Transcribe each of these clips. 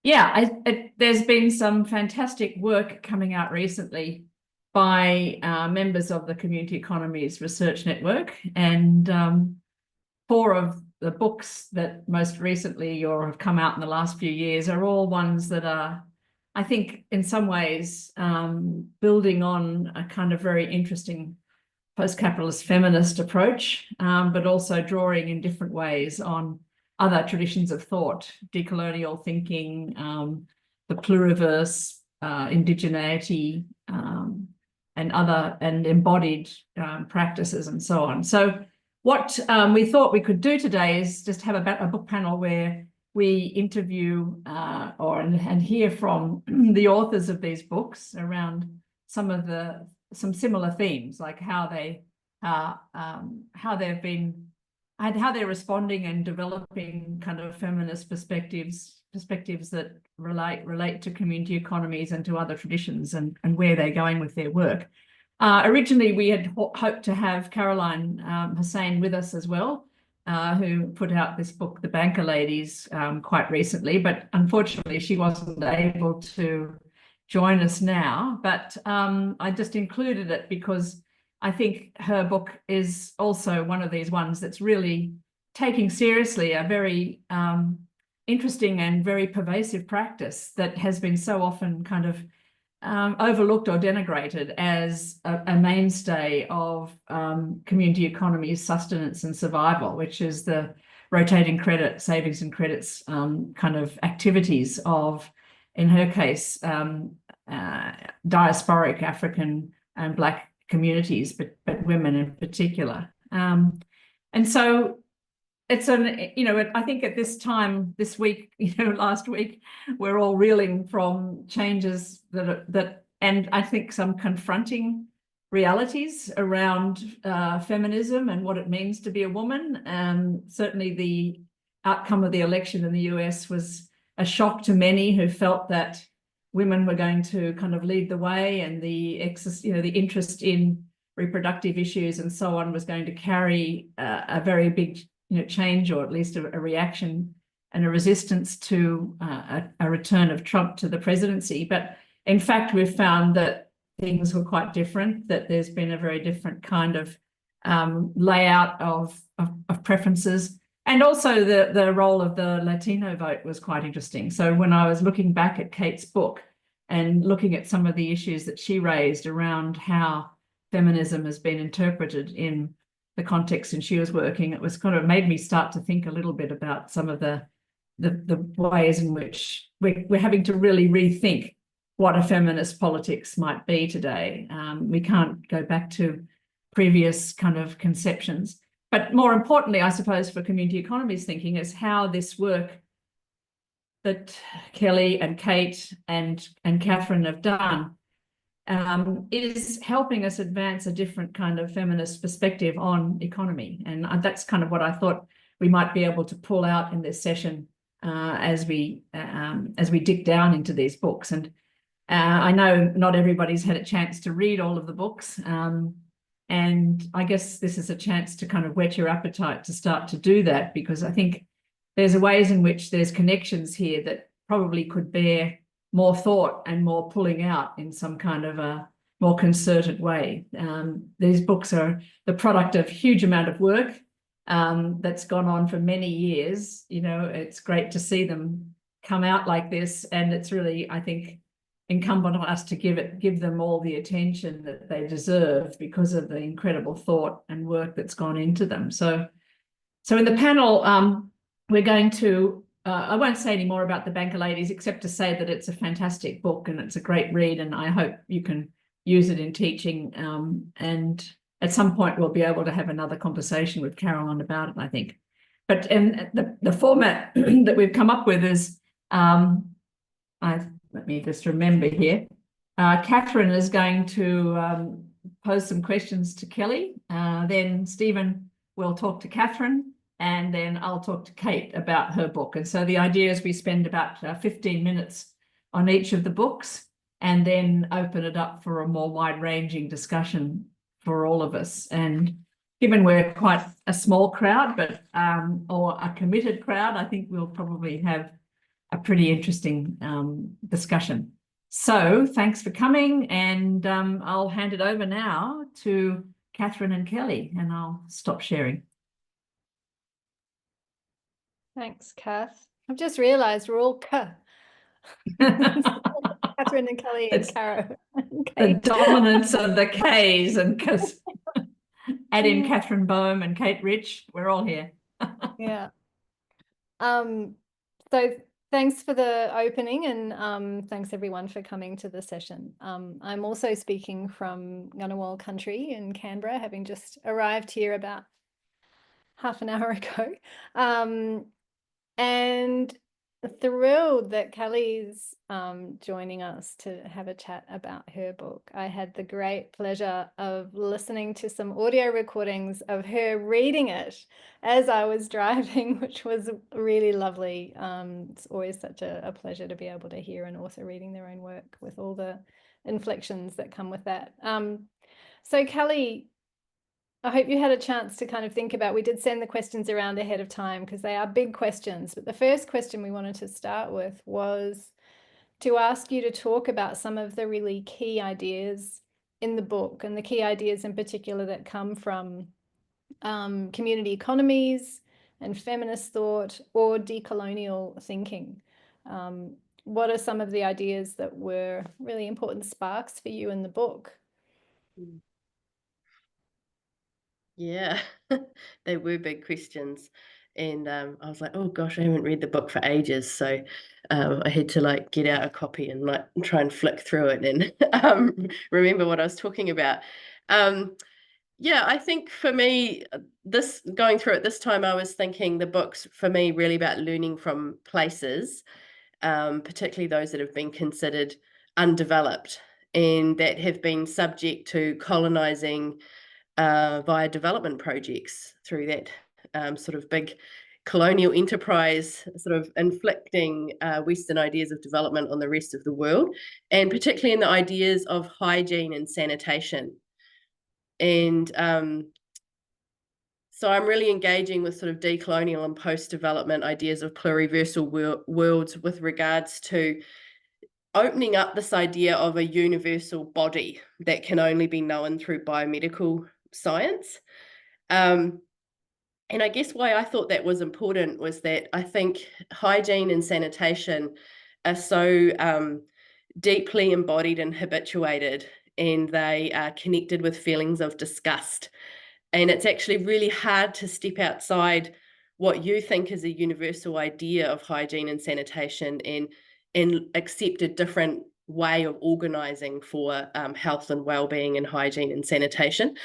Yeah, there's been some fantastic work coming out recently by members of the Community Economies Research Network, and four of the books that most recently or have come out in the last few years are all ones that are, I think, in some ways building on a kind of very interesting post-capitalist feminist approach, but also drawing in different ways on other traditions of thought, decolonial thinking, the pluriverse, indigeneity, and embodied practices and so on. So what we thought we could do today is just have a book panel where we interview and hear from the authors of these books around some similar themes, like how they've been and how they're responding and developing kind of feminist perspectives that relate to community economies and to other traditions, and where they're going with their work. Originally, we had hoped to have Caroline Hossein with us as well, who put out this book, The Banker Ladies, quite recently, but unfortunately she wasn't able to join us now. But I just included it because I think her book is also one of these ones that's really taking seriously a very interesting and very pervasive practice that has been so often kind of overlooked or denigrated as a mainstay of community economies, sustenance and survival, which is the rotating credit, savings and credits kind of activities of, in her case, diasporic African and Black communities, but women in particular. And so it's I think at this time, this week, last week, we're all reeling from changes and I think some confronting realities around feminism and what it means to be a woman. Certainly the outcome of the election in the US was a shock to many who felt that women were going to kind of lead the way, and the interest in reproductive issues and so on was going to carry a very big change, or at least a reaction and a resistance to a return of Trump to the presidency. But in fact, we've found that things were quite different, that there's been a very different kind of layout of preferences. And also the role of the Latino vote was quite interesting. So when I was looking back at Kate's book and looking at some of the issues that she raised around how feminism has been interpreted in the context in she was working, it was kind of made me start to think a little bit about some of the ways in which we're having to really rethink what a feminist politics might be today. We can't go back to previous kind of conceptions. But more importantly, I suppose, for community economies thinking is how this work that Kelly and Kate and Katharine have done is helping us advance a different kind of feminist perspective on economy. And that's kind of what I thought we might be able to pull out in this session as we dig down into these books. And I know not everybody's had a chance to read all of the books. And I guess this is a chance to kind of whet your appetite to start to do that, because I think there's ways in which there's connections here that probably could bear more thought and more pulling out in some kind of a more concerted way. These books are the product of a huge amount of work that's gone on for many years. It's great to see them come out like this, and it's really, I think, incumbent on us to give them all the attention that they deserve because of the incredible thought and work that's gone into them. So in the panel, we're going to, I won't say any more about The Banker Ladies, except to say that it's a fantastic book and it's a great read, and I hope you can use it in teaching. And at some point, we'll be able to have another conversation with Caroline about it, I think. But the format that we've come up with is, let me just remember here. Katharine is going to pose some questions to Kelly. Then Stephen will talk to Katharine, and then I'll talk to Kate about her book. And so the idea is we spend about 15 minutes on each of the books and then open it up for a more wide-ranging discussion for all of us. And given we're quite a small crowd, or a committed crowd, I think we'll probably have a pretty interesting discussion. So thanks for coming, and I'll hand it over now to Katharine and Kelly, and I'll stop sharing. Thanks, Kath. I've just realised we're all Katharine and Kelly and Caro. The dominance of the Ks, and because add in Katharine Boehm and Kate Rich, we're all here. Yeah. So thanks for the opening, and thanks everyone for coming to the session. I'm also speaking from Ngunnawal country in Canberra, having just arrived here about half an hour ago. And thrilled that Kelly's joining us to have a chat about her book. I had the great pleasure of listening to some audio recordings of her reading it as I was driving, which was really lovely. It's always such a pleasure to be able to hear an author reading their own work with all the inflections that come with that. So Kelly, I hope you had a chance to kind of think about, we did send the questions around ahead of time because they are big questions, but the first question we wanted to start with was to ask you to talk about some of the really key ideas in the book, and the key ideas in particular that come from community economies and feminist thought or decolonial thinking. What are some of the ideas that were really important sparks for you in the book? Yeah, they were big questions. And I was like, oh gosh, I haven't read the book for ages. So I had to like get out a copy and like try and flick through it and remember what I was talking about. Yeah, I think for me, this going through it this time, I was thinking the book's for me really about learning from places, particularly those that have been considered undeveloped and that have been subject to colonizing via development projects through that sort of big colonial enterprise, sort of inflicting Western ideas of development on the rest of the world, and particularly in the ideas of hygiene and sanitation. And so I'm really engaging with sort of decolonial and post-development ideas of pluriversal worlds with regards to opening up this idea of a universal body that can only be known through biomedical science. And I guess why I thought that was important was that I think hygiene and sanitation are so deeply embodied and habituated, and they are connected with feelings of disgust. And it's actually really hard to step outside what you think is a universal idea of hygiene and sanitation and accept a different way of organizing for health and well-being and hygiene and sanitation.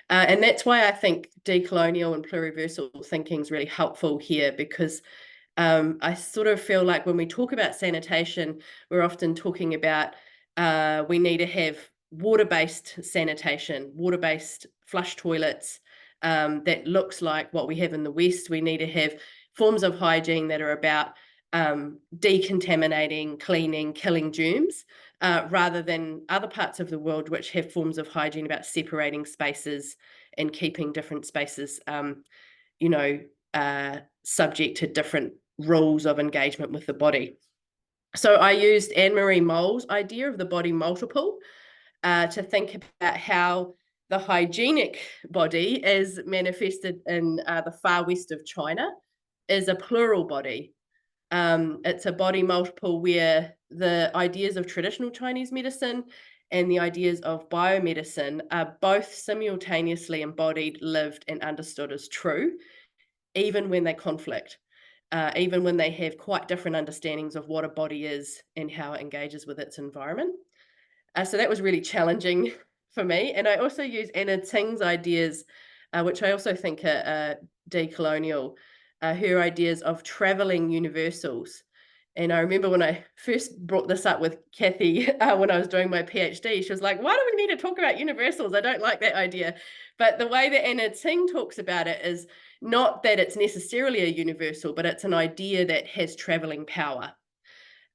And that's why I think decolonial and pluriversal thinking is really helpful here, because I sort of feel like when we talk about sanitation, we're often talking about we need to have water-based sanitation, water-based flush toilets that looks like what we have in the West. We need to have forms of hygiene that are about decontaminating, cleaning, killing germs, rather than other parts of the world which have forms of hygiene about separating spaces and keeping different spaces, subject to different rules of engagement with the body. So I used Anne-Marie Moll's idea of the body multiple to think about how the hygienic body, as manifested in the far west of China, is a plural body. It's a body multiple where the ideas of traditional Chinese medicine and the ideas of biomedicine are both simultaneously embodied, lived, and understood as true, even when they conflict, even when they have quite different understandings of what a body is and how it engages with its environment. So that was really challenging for me. And I also use Anna Tsing's ideas, which I also think are decolonial, her ideas of traveling universals. And I remember when I first brought this up with Kathy when I was doing my PhD, she was like, why do we need to talk about universals? I don't like that idea. But the way that Anna Tsing talks about it is not that it's necessarily a universal, but it's an idea that has traveling power.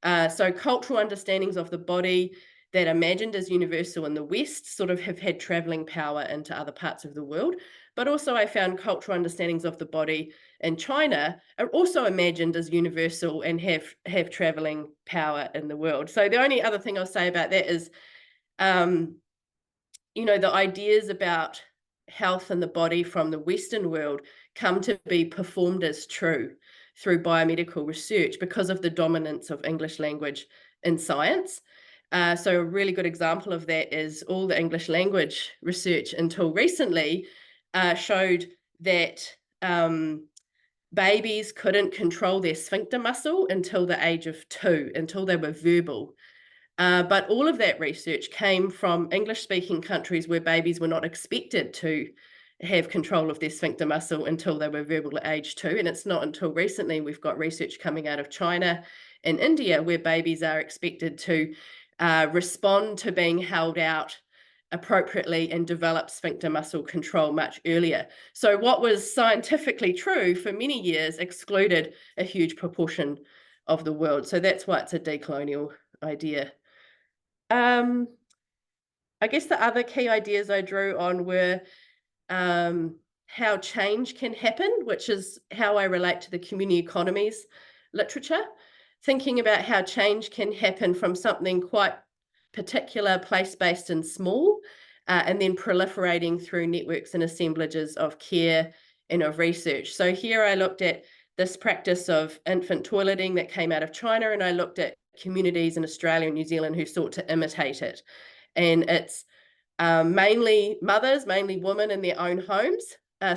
So cultural understandings of the body that are imagined as universal in the West sort of have had traveling power into other parts of the world. but also I found cultural understandings of the body in China are also imagined as universal and have traveling power in the world. So the only other thing I'll say about that is, you know, the ideas about health and the body from the Western world come to be performed as true through biomedical research because of the dominance of English language in science. So a really good example of that is all the English language research until recently showed that babies couldn't control their sphincter muscle until the age of 2, until they were verbal. But all of that research came from English-speaking countries where babies were not expected to have control of their sphincter muscle until they were verbal at age 2. And it's not until recently we've got research coming out of China and India where babies are expected to respond to being held out appropriately and develop sphincter muscle control much earlier. So what was scientifically true for many years excluded a huge proportion of the world. So that's why it's a decolonial idea. I guess the other key ideas I drew on were how change can happen, which is how I relate to the community economies literature, thinking about how change can happen from something quite particular, place-based and small, and then proliferating through networks and assemblages of care and of research. So here I looked at this practice of infant toileting that came out of China, and I looked at communities in Australia and New Zealand who sought to imitate it. And it's mainly mothers, mainly women in their own homes.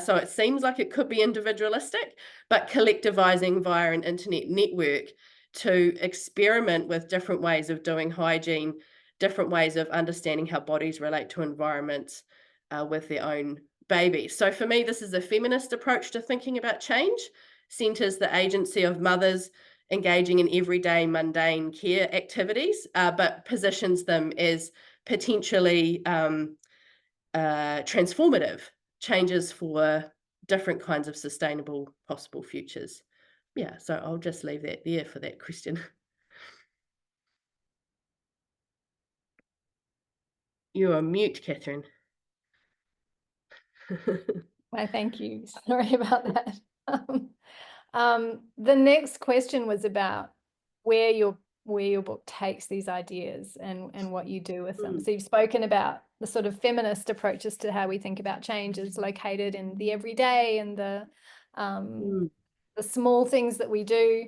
So it seems like it could be individualistic, but collectivizing via an internet network to experiment with different ways of doing hygiene, different ways of understanding how bodies relate to environments with their own babies. So for me, this is a feminist approach to thinking about change, centers the agency of mothers engaging in everyday mundane care activities, but positions them as potentially transformative changes for different kinds of sustainable possible futures. Yeah, so I'll just leave that there for that question. You're on mute, Katharine. Why, thank you. Sorry about that. The next question was about where your book takes these ideas and what you do with them. So you've spoken about the sort of feminist approaches to how we think about change is located in the everyday and the small things that we do.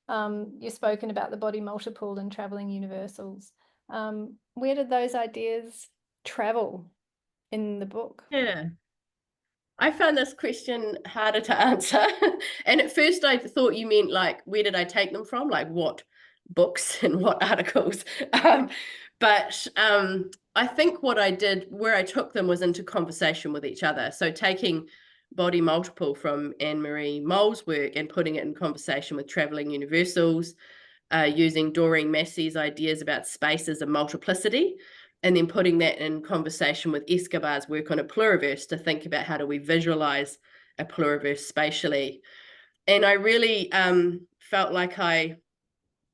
You've spoken about the body multiple and traveling universals. Where did those ideas travel in the book? Yeah. I found this question harder to answer. And at first I thought you meant like, where did I take them from? Like what books and what articles? But I think what I did, where I took them was into conversation with each other. So taking body multiple from Anne-Marie Moll's work and putting it in conversation with traveling universals, using Doreen Massey's ideas about space as a multiplicity, and then putting that in conversation with Escobar's work on a pluriverse to think about how do we visualize a pluriverse spatially. And I really felt like I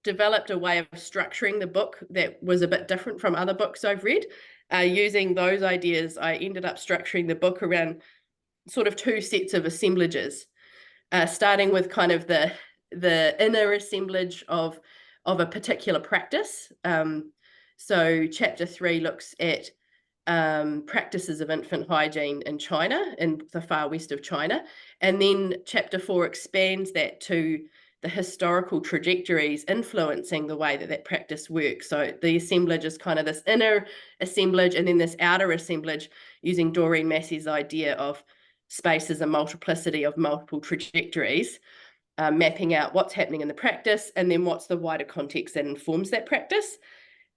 developed a way of structuring the book that was a bit different from other books I've read. Using those ideas, I ended up structuring the book around sort of 2 sets of assemblages, starting with kind of the inner assemblage of a particular practice. So chapter 3 looks at practices of infant hygiene in China, in the far west of China. And then chapter 4 expands that to the historical trajectories influencing the way that practice works. So the assemblage is kind of this inner assemblage and then this outer assemblage using Doreen Massey's idea of space as a multiplicity of multiple trajectories, mapping out what's happening in the practice and then what's the wider context that informs that practice.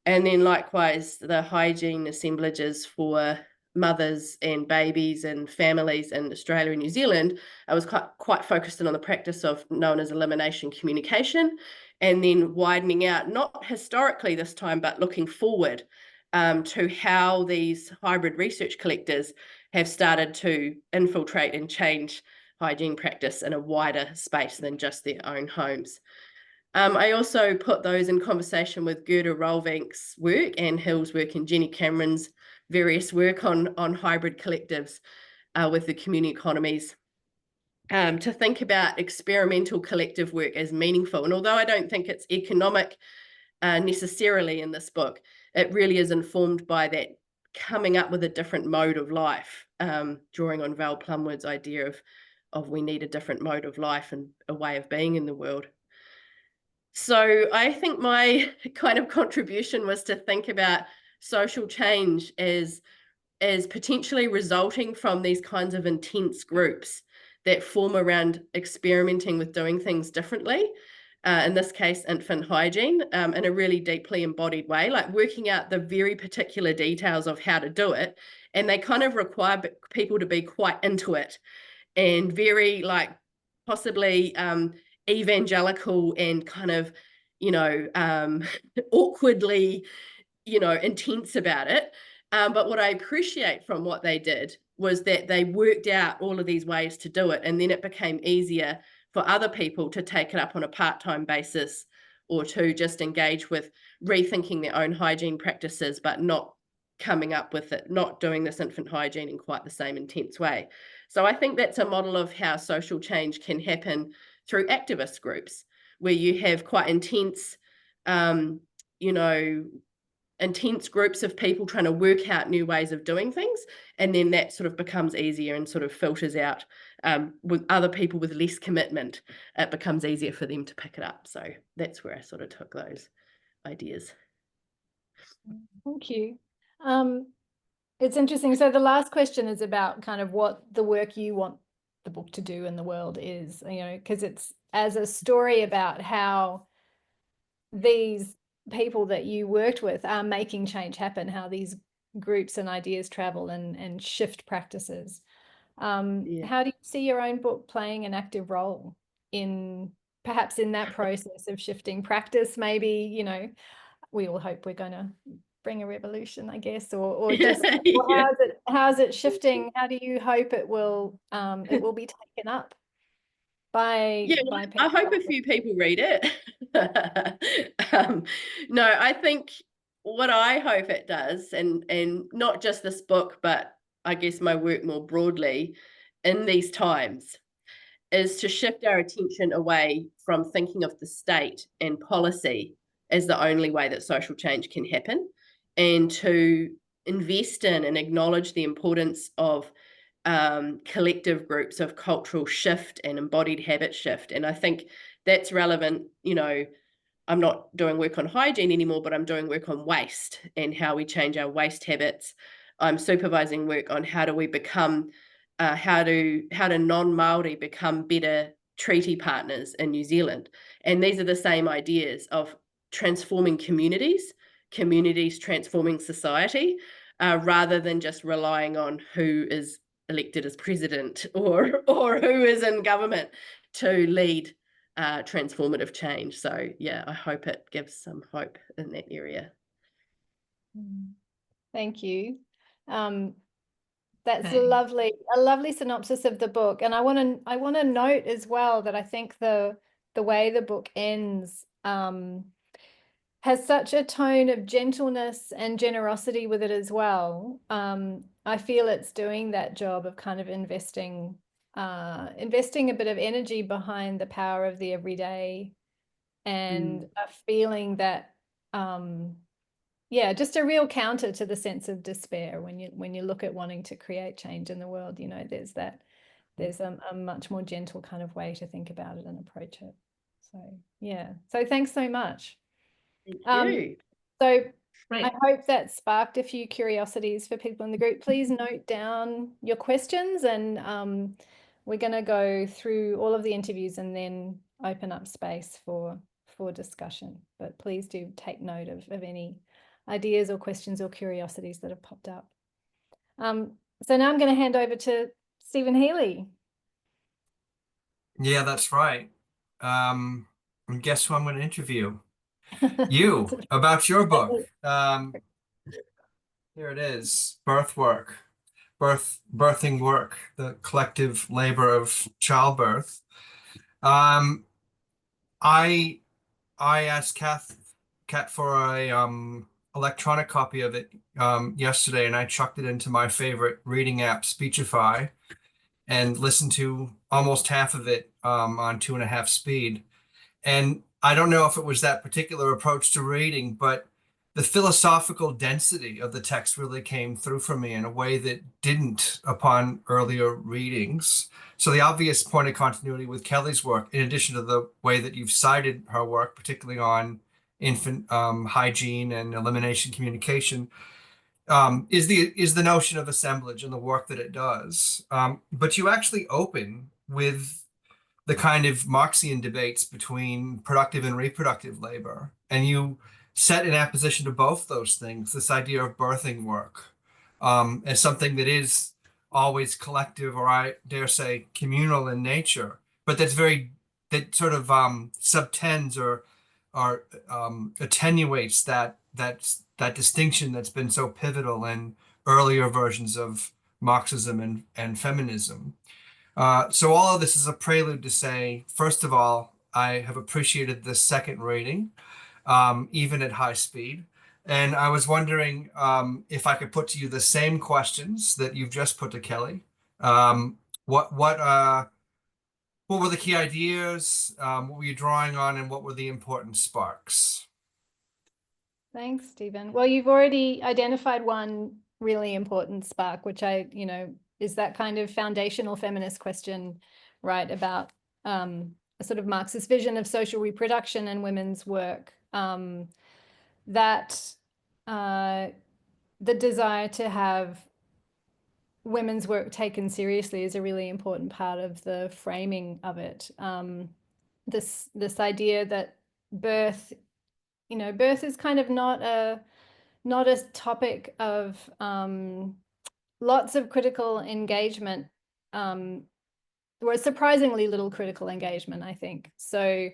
And then likewise, the hygiene assemblages for mothers and babies and families in Australia and New Zealand, I was quite focused on the practice of known as elimination communication, and then widening out, not historically this time, but looking forward to how these hybrid research collectors have started to infiltrate and change hygiene practice in a wider space than just their own homes. I also put those in conversation with Gerda Rolvank's work, Anne Hill's work, and Jenny Cameron's various work on hybrid collectives, with the community economies, to think about experimental collective work as meaningful. And although I don't think it's economic necessarily in this book, it really is informed by that coming up with a different mode of life, drawing on Val Plumwood's idea of we need a different mode of life and a way of being in the world. So I think my kind of contribution was to think about social change as potentially resulting from these kinds of intense groups that form around experimenting with doing things differently. In this case, infant hygiene, in a really deeply embodied way, like working out the very particular details of how to do it. And they kind of require people to be quite into it and very like possibly evangelical and kind of, awkwardly, intense about it. But what I appreciate from what they did was that they worked out all of these ways to do it. And then it became easier for other people to take it up on a part-time basis or to just engage with rethinking their own hygiene practices, but not coming up with it, not doing this infant hygiene in quite the same intense way. So I think that's a model of how social change can happen through activist groups, where you have quite intense, intense groups of people trying to work out new ways of doing things, and then that sort of becomes easier and sort of filters out with other people with less commitment. It becomes easier for them to pick it up. So that's where I sort of took those ideas. Thank you. It's interesting. So the last question is about kind of what the work you want the book to do in the world is, because it's as a story about how these people that you worked with are making change happen, how these groups and ideas travel and shift practices. How do you see your own book playing an active role perhaps in that process of shifting practice? Maybe, we all hope we're going to bring a revolution, I guess, or just how's it shifting? How do you hope it will be taken up by people? I hope a few people read it. No, I think what I hope it does, and not just this book, but I guess my work more broadly in these times, is to shift our attention away from thinking of the state and policy as the only way that social change can happen, and to invest in and acknowledge the importance of collective groups of cultural shift and embodied habit shift. And I think that's relevant. I'm not doing work on hygiene anymore, but I'm doing work on waste and how we change our waste habits. I'm supervising work on how do we become, how do non-Māori become better treaty partners in New Zealand. And these are the same ideas of transforming communities transforming society, rather than just relying on who is elected as president or who is in government to lead transformative change. So yeah, I hope it gives some hope in that area. Thank you. That's a lovely synopsis of the book. And I want to note as well that I think the way the book ends has such a tone of gentleness and generosity with it as well. I feel it's doing that job of kind of investing a bit of energy behind the power of the everyday, and a feeling that, just a real counter to the sense of despair when you look at wanting to create change in the world. There's a much more gentle kind of way to think about it and approach it. So thanks so much. Thank you. So I hope that sparked a few curiosities for people in the group. Please note down your questions, and we're going to go through all of the interviews and then open up space for discussion. But please do take note of any ideas or questions or curiosities that have popped up. So now I'm going to hand over to Stephen Healy. Yeah, that's right. And guess who I'm going to interview? You, about your book. Here it is, Birthing Work, the collective labor of childbirth. I asked Kat for a electronic copy of it yesterday, and I chucked it into my favorite reading app, Speechify, and listened to almost half of it on 2.5 speed. And I don't know if it was that particular approach to reading, but the philosophical density of the text really came through for me in a way that didn't upon earlier readings. So the obvious point of continuity with Kelly's work, in addition to the way that you've cited her work, particularly on infant hygiene and elimination communication, is the notion of assemblage and the work that it does. But you actually open with the kind of Marxian debates between productive and reproductive labor, and you set in opposition to both those things this idea of birthing work as something that is always collective, or I dare say communal in nature, but that sort of subtends or attenuates that distinction that's been so pivotal in earlier versions of Marxism and feminism. So all of this is a prelude to say, first of all, I have appreciated this second reading, even at high speed. And I was wondering if I could put to you the same questions that you've just put to Kelly. What were the key ideas? What were you drawing on, and what were the important sparks? Thanks, Stephen. Well, you've already identified one really important spark, which is that kind of foundational feminist question, right, about a sort of Marxist vision of social reproduction and women's work, that the desire to have women's work taken seriously is a really important part of the framing of it. This idea that birth is kind of not a topic of lots of critical engagement, or surprisingly little critical engagement, I think. So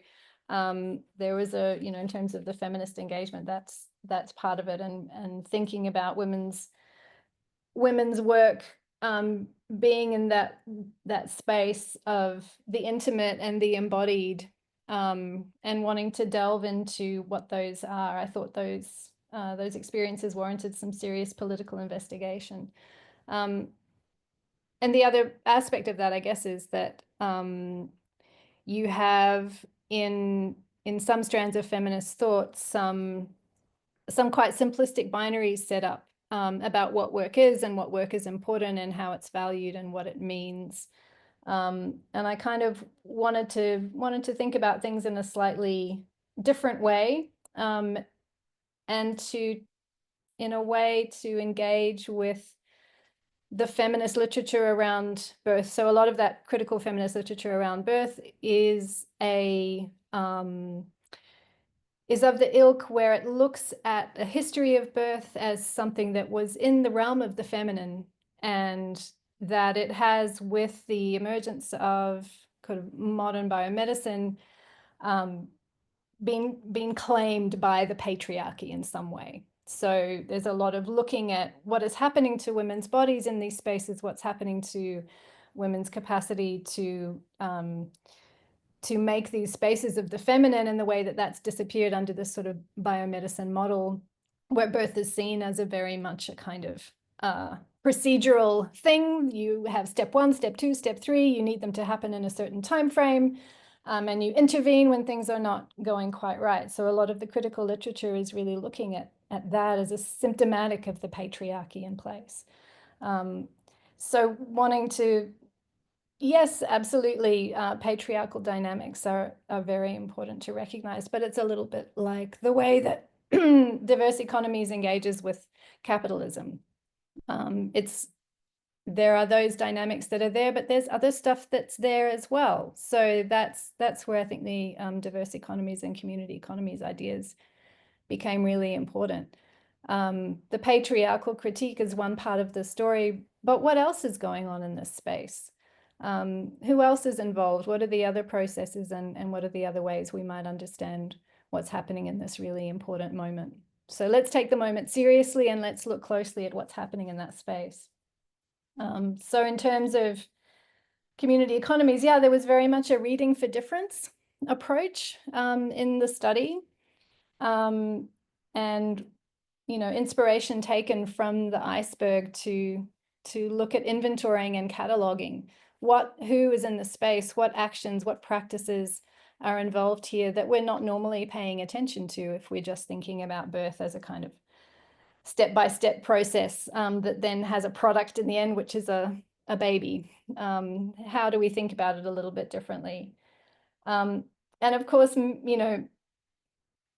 there was in terms of the feminist engagement, that's part of it, and thinking about women's work being in that space of the intimate and the embodied, and wanting to delve into what those are. I thought those experiences warranted some serious political investigation. And the other aspect of that, I guess, is that you have in some strands of feminist thought some quite simplistic binaries set up about what work is and what work is important and how it's valued and what it means. And I kind of wanted to think about things in a slightly different way, and in a way to engage with the feminist literature around birth. So a lot of that critical feminist literature around birth is of the ilk where it looks at a history of birth as something that was in the realm of the feminine, and that it has, with the emergence of kind of modern biomedicine, been claimed by the patriarchy in some way. So there's a lot of looking at what is happening to women's bodies in these spaces, what's happening to women's capacity to make these spaces of the feminine, and the way that that's disappeared under this sort of biomedicine model, where birth is seen as a very much a kind of procedural thing. You have step 1, step 2, step 3, you need them to happen in a certain time frame, and you intervene when things are not going quite right. So a lot of the critical literature is really looking at that as a symptomatic of the patriarchy in place. So wanting to, yes, absolutely, patriarchal dynamics are very important to recognize, but it's a little bit like the way that diverse economies engages with capitalism. There are those dynamics that are there, but there's other stuff that's there as well. So that's where I think the diverse economies and community economies ideas became really important. The patriarchal critique is one part of the story, but what else is going on in this space? Who else is involved? What are the other processes, and what are the other ways we might understand what's happening in this really important moment? So let's take the moment seriously, and let's look closely at what's happening in that space. So in terms of community economies, yeah, there was very much a reading for difference approach in the study. And inspiration taken from the iceberg to look at inventorying and cataloging who is in the space, what actions, what practices are involved here that we're not normally paying attention to if we're just thinking about birth as a kind of step-by-step process that then has a product in the end, which is a baby. How do we think about it a little bit differently? And of course,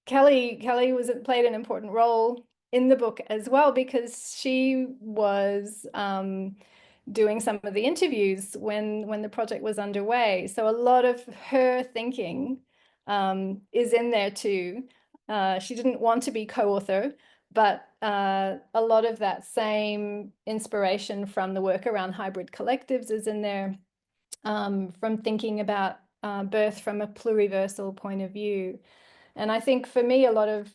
Kelly played an important role in the book as well, because she was doing some of the interviews when the project was underway. So a lot of her thinking is in there too. She didn't want to be co-author, but a lot of that same inspiration from the work around hybrid collectives is in there, from thinking about birth from a pluriversal point of view. And I think for me, a lot of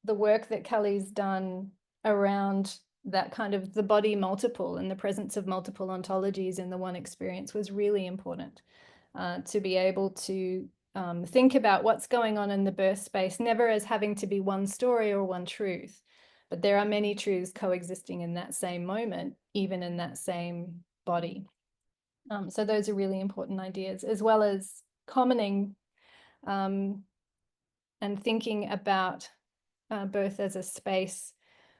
the work that Kelly's done around that kind of the body multiple and the presence of multiple ontologies in the one experience was really important, to be able to think about what's going on in the birth space, never as having to be one story or one truth, but there are many truths coexisting in that same moment, even in that same body. So those are really important ideas, as well as commoning and thinking about birth as a space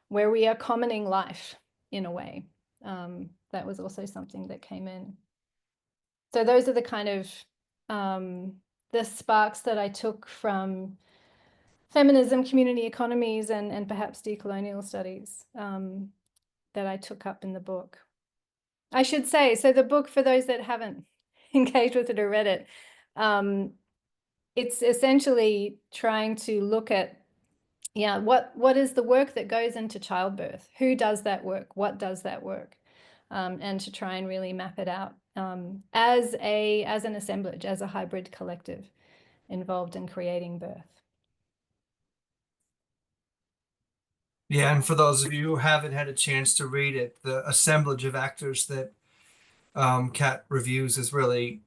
where we are commoning life in a way. That was also something that came in. So those are the kind of the sparks that I took from feminism, community economies, and perhaps decolonial studies that I took up in the book. I should say, so the book, for those that haven't engaged with it or read it, it's essentially trying to look at, what is the work that goes into childbirth? Who does that work? What does that work? And to try and really map it out as an assemblage, as a hybrid collective involved in creating birth. Yeah, and for those of you who haven't had a chance to read it, the assemblage of actors that Kat reviews is really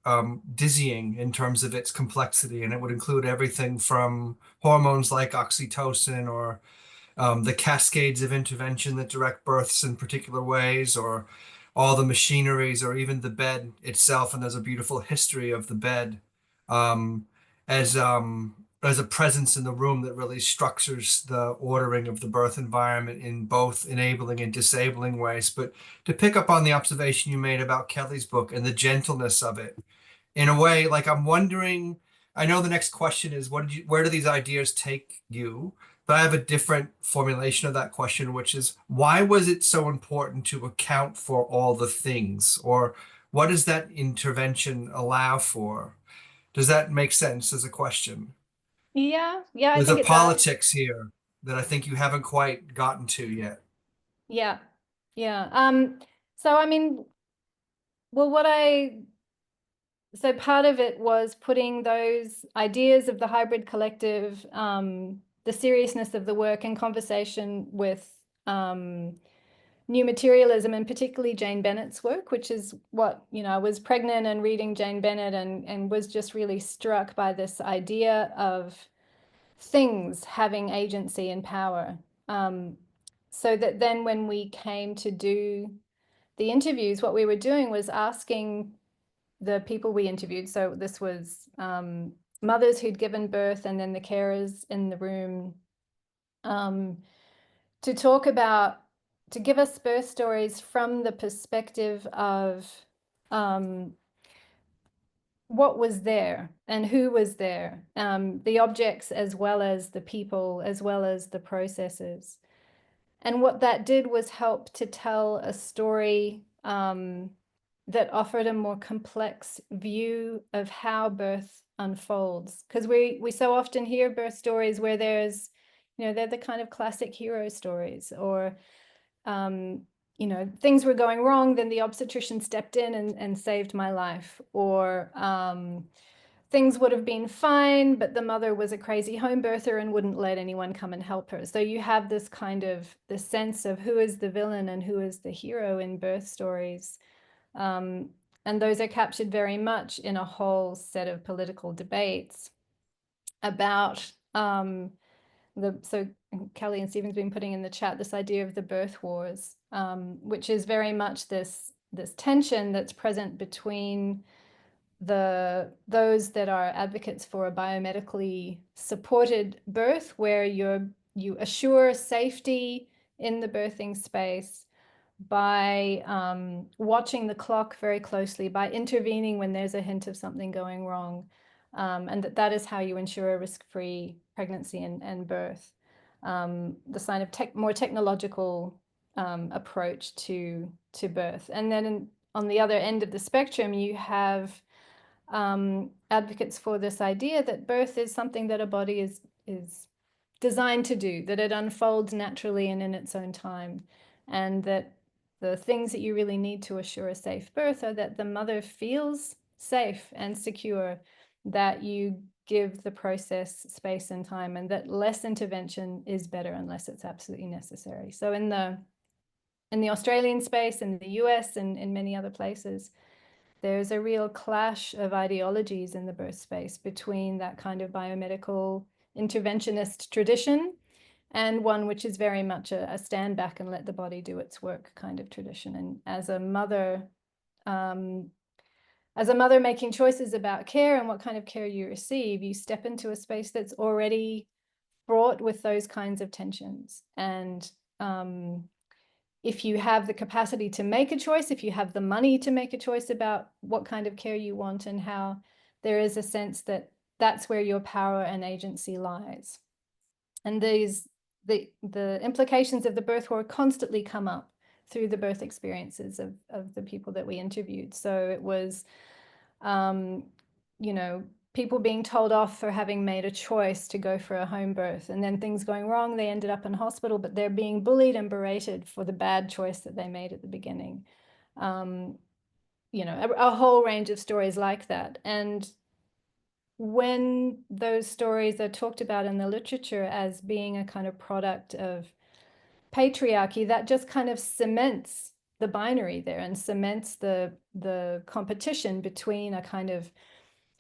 dizzying in terms of its complexity, and it would include everything from hormones like oxytocin, or the cascades of intervention that direct births in particular ways, or all the machineries, or even the bed itself. And there's a beautiful history of the bed as a presence in the room that really structures the ordering of the birth environment in both enabling and disabling ways. But to pick up on the observation you made about Kelly's book and the gentleness of it, in a way, like, I'm wondering, I know the next question is, where do these ideas take you? But I have a different formulation of that question, which is, why was it so important to account for all the things? Or what does that intervention allow for? Does that make sense as a question? Yeah, I There's think a it does. politics here that I think you haven't quite gotten to yet. Yeah. So I mean, well, so part of it was putting those ideas of the hybrid collective, the seriousness of the work, in conversation with new materialism, and particularly Jane Bennett's work, which is what, I was pregnant and reading Jane Bennett and was just really struck by this idea of things having agency and power. So that then when we came to do the interviews, what we were doing was asking the people we interviewed, so this was mothers who'd given birth and then the carers in the room, to talk about, to give us birth stories from the perspective of what was there and who was there, the objects as well as the people, as well as the processes. And what that did was help to tell a story that offered a more complex view of how birth unfolds. Because we so often hear birth stories where there's, they're the kind of classic hero stories, or, things were going wrong, then the obstetrician stepped in and saved my life, or things would have been fine, but the mother was a crazy home birther and wouldn't let anyone come and help her. So you have this kind of the sense of who is the villain and who is the hero in birth stories. And those are captured very much in a whole set of political debates about so Kelly and Stephen's been putting in the chat this idea of the birth wars, which is very much this tension that's present between those that are advocates for a biomedically supported birth, where you assure safety in the birthing space by watching the clock very closely, by intervening when there's a hint of something going wrong, and that is how you ensure a risk-free pregnancy and birth. The sign of more technological approach to birth. And then on the other end of the spectrum, you have advocates for this idea that birth is something that a body is designed to do, that it unfolds naturally and in its own time, and that the things that you really need to assure a safe birth are that the mother feels safe and secure, that you give the process space and time, and that less intervention is better unless it's absolutely necessary. So in the Australian space, in the US, and in many other places, there's a real clash of ideologies in the birth space between that kind of biomedical interventionist tradition and one which is very much a stand back and let the body do its work kind of tradition. And as a mother making choices about care and what kind of care you receive, you step into a space that's already fraught with those kinds of tensions. And if you have the capacity to make a choice, if you have the money to make a choice about what kind of care you want and how, there is a sense that that's where your power and agency lies. And the implications of the birth war constantly come up through the birth experiences of the people that we interviewed. So it was, you know, people being told off for having made a choice to go for a home birth, and then things going wrong, they ended up in hospital, but they're being bullied and berated for the bad choice that they made at the beginning. You know, a whole range of stories like that. And when those stories are talked about in the literature as being a kind of product of patriarchy, that just kind of cements the binary there and cements the competition between a kind of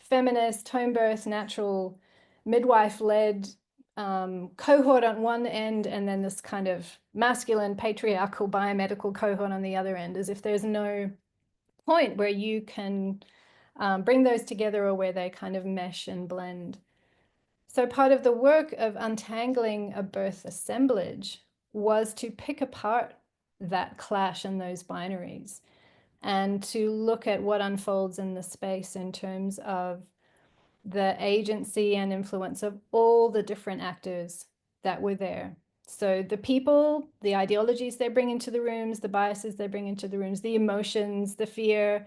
feminist, home birth, natural, midwife-led cohort on one end, and then this kind of masculine, patriarchal, biomedical cohort on the other end, as if there's no point where you can bring those together or where they kind of mesh and blend. So part of the work of untangling a birth assemblage was to pick apart that clash and those binaries, and to look at what unfolds in the space in terms of the agency and influence of all the different actors that were there. So the people, the ideologies they bring into the rooms, the biases they bring into the rooms, the emotions, the fear,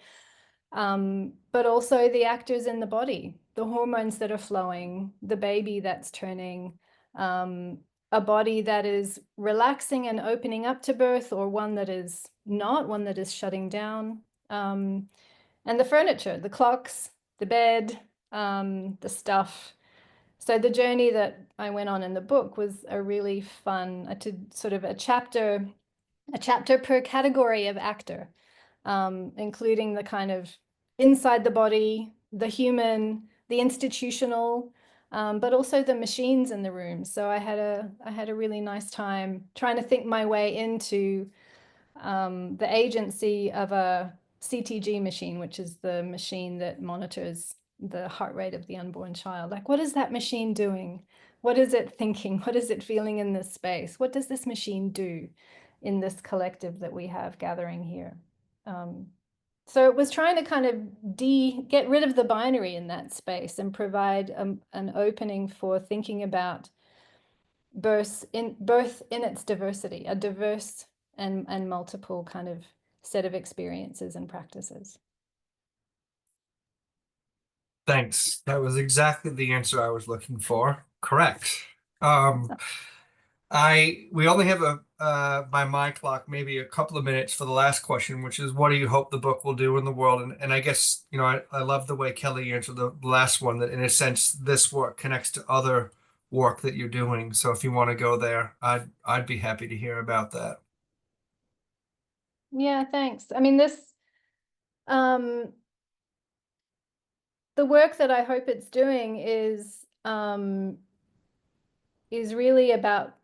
but also the actors in the body, the hormones that are flowing, the baby that's turning, a body that is relaxing and opening up to birth, or one that is not, one that is shutting down, and the furniture, the clocks, the bed, the stuff. So the journey that I went on in the book was a really fun, sort of a chapter per category of actor, including the kind of inside the body, the human, the institutional, but also the machines in the room. So I had a really nice time trying to think my way into the agency of a CTG machine, which is the machine that monitors the heart rate of the unborn child. Like, what is that machine doing? What is it thinking? What is it feeling in this space? What does this machine do in this collective that we have gathering here? So it was trying to kind of get rid of the binary in that space and provide an opening for thinking about birth in its diversity, a diverse and multiple kind of set of experiences and practices. Thanks. That was exactly the answer I was looking for. Correct. We only have by my clock, maybe a couple of minutes for the last question, which is, what do you hope the book will do in the world? And I guess, you know, I love the way Kelly answered the last one, that in a sense, this work connects to other work that you're doing. So if you want to go there, I'd be happy to hear about that. Yeah, thanks. I mean, this, the work that I hope it's doing is is really about,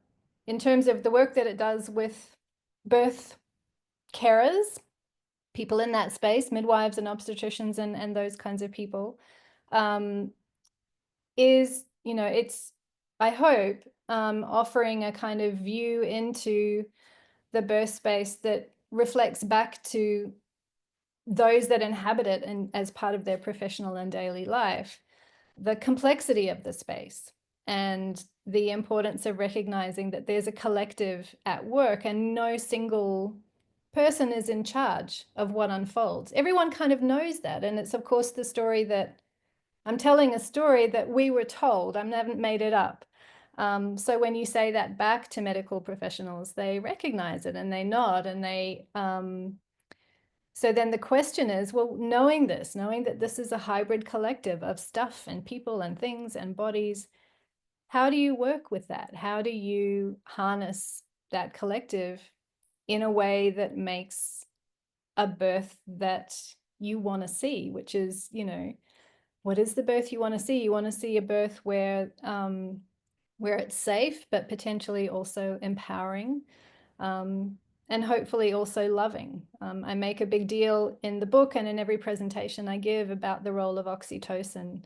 in terms of the work that it does with birth carers, people in that space, midwives and obstetricians and those kinds of people, is, you know, it's, I hope, offering a kind of view into the birth space that reflects back to those that inhabit it and as part of their professional and daily life, the complexity of the space and the importance of recognizing that there's a collective at work and no single person is in charge of what unfolds. Everyone kind of knows that. And it's, of course, the story that I'm telling, a story that we were told. I haven't made it up. So when you say that back to medical professionals, they recognize it and they nod and they, so then the question is, well, knowing that this is a hybrid collective of stuff and people and things and bodies, how do you work with that? How do you harness that collective in a way that makes a birth that you want to see, which is, you know, what is the birth you want to see? You want to see a birth where it's safe, but potentially also empowering, and hopefully also loving. I make a big deal in the book and in every presentation I give about the role of oxytocin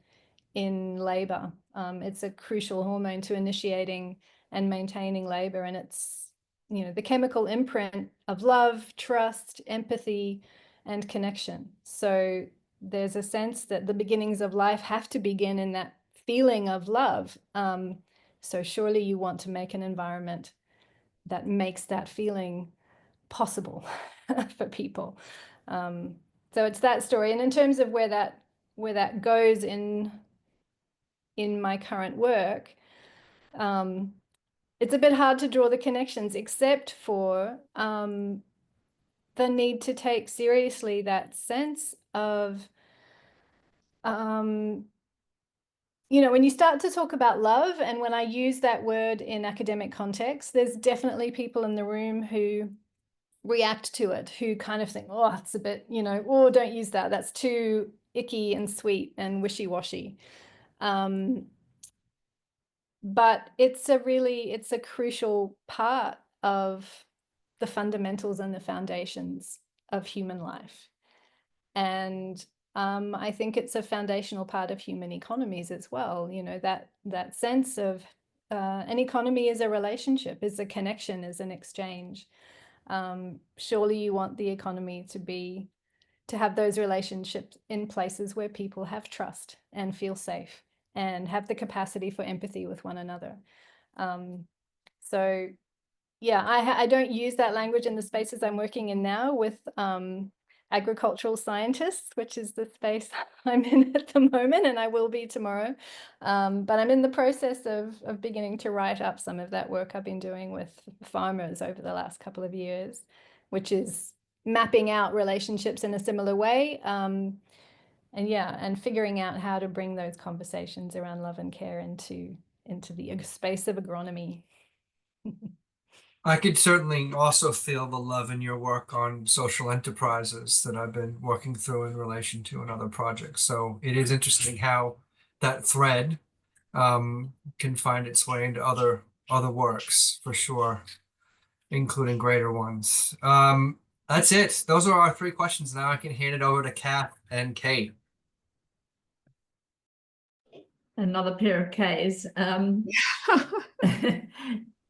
in labor. It's a crucial hormone to initiating and maintaining labor, and it's, you know, the chemical imprint of love, trust, empathy, and connection. So there's a sense that the beginnings of life have to begin in that feeling of love. So surely you want to make an environment that makes that feeling possible for people. So it's that story. And in terms of where that goes in my current work, it's a bit hard to draw the connections, except for the need to take seriously that sense of, you know, when you start to talk about love, and when I use that word in academic context, there's definitely people in the room who react to it, who kind of think, oh, it's a bit, you know, oh, don't use that. That's too icky and sweet and wishy-washy. But it's a crucial part of the fundamentals and the foundations of human life. And I think it's a foundational part of human economies as well. You know, that sense of an economy is a relationship, is a connection, is an exchange. Surely you want the economy to have those relationships in places where people have trust and feel safe and have the capacity for empathy with one another. So yeah, I don't use that language in the spaces I'm working in now with agricultural scientists, which is the space I'm in at the moment, and I will be tomorrow. But I'm in the process of beginning to write up some of that work I've been doing with farmers over the last couple of years, which is mapping out relationships in a similar way. And figuring out how to bring those conversations around love and care into the space of agronomy. I could certainly also feel the love in your work on social enterprises that I've been working through in relation to another project. So it is interesting how that thread can find its way into other works for sure, including greater ones. That's it. Those are our 3 questions. Now I can hand it over to Kath and Kate. Another pair of Ks.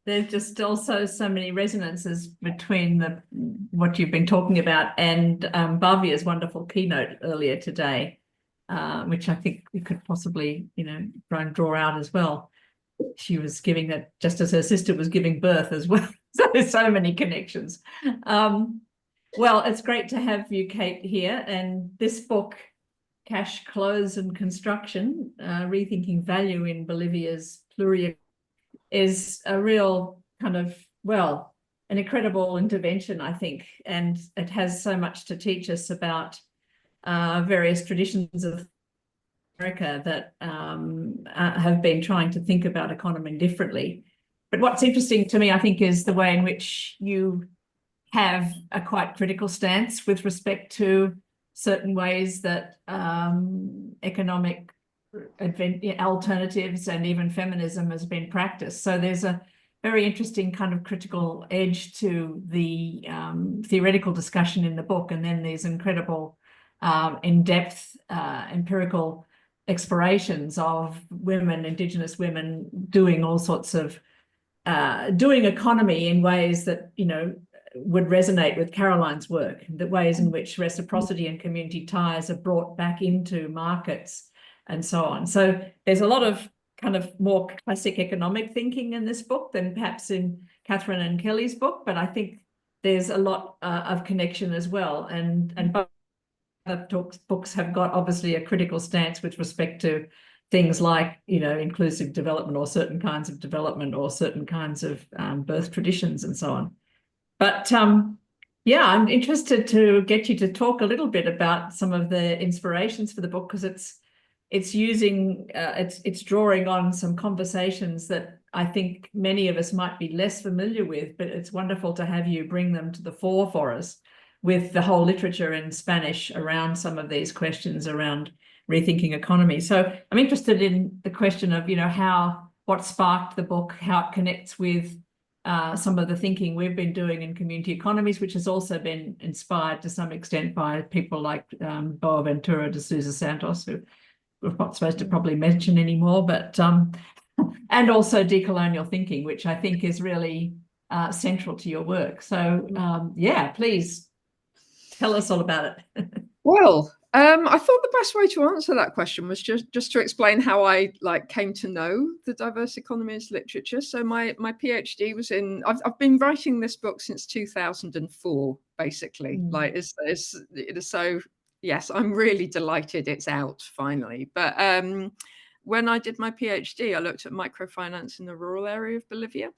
There's just also so many resonances between what you've been talking about and Bhavia's wonderful keynote earlier today, which I think we could possibly, you know, try and draw out as well. She was giving that just as her sister was giving birth as well. So there's so many connections. Well, it's great to have you, Kate, here. And this book, Cash, Clothes and Construction, Rethinking Value in Bolivia's Pluri, is a real kind of, well, an incredible intervention, I think. And it has so much to teach us about various traditions of America that have been trying to think about economy differently. But what's interesting to me, I think, is the way in which you have a quite critical stance with respect to certain ways that economic alternatives and even feminism has been practiced. So there's a very interesting kind of critical edge to the theoretical discussion in the book. And then there's incredible in-depth empirical explorations of women, Indigenous women, doing all sorts of doing economy in ways that, you know, would resonate with Caroline's work, the ways in which reciprocity and community ties are brought back into markets and so on. So there's a lot of kind of more classic economic thinking in this book than perhaps in Katharine and Kelly's book, but I think there's a lot of connection as well. And both books have got obviously a critical stance with respect to things like, you know, inclusive development or certain kinds of development or certain kinds of birth traditions and so on. But yeah, I'm interested to get you to talk a little bit about some of the inspirations for the book, because it's using it's drawing on some conversations that I think many of us might be less familiar with, but it's wonderful to have you bring them to the fore for us with the whole literature in Spanish around some of these questions around rethinking economy. So I'm interested in the question of, you know, what sparked the book, how it connects with some of the thinking we've been doing in Community Economies, which has also been inspired to some extent by people like Boaventura de Sousa Santos, who we're not supposed to probably mention anymore, but and also decolonial thinking, which I think is really central to your work. So yeah, please tell us all about it. Well, I thought the best way to answer that question was just to explain how I came to know the diverse economies literature. So my PhD was in, I've been writing this book since 2004, basically. So yes, I'm really delighted it's out finally. But when I did my PhD, I looked at microfinance in the rural area of Bolivia.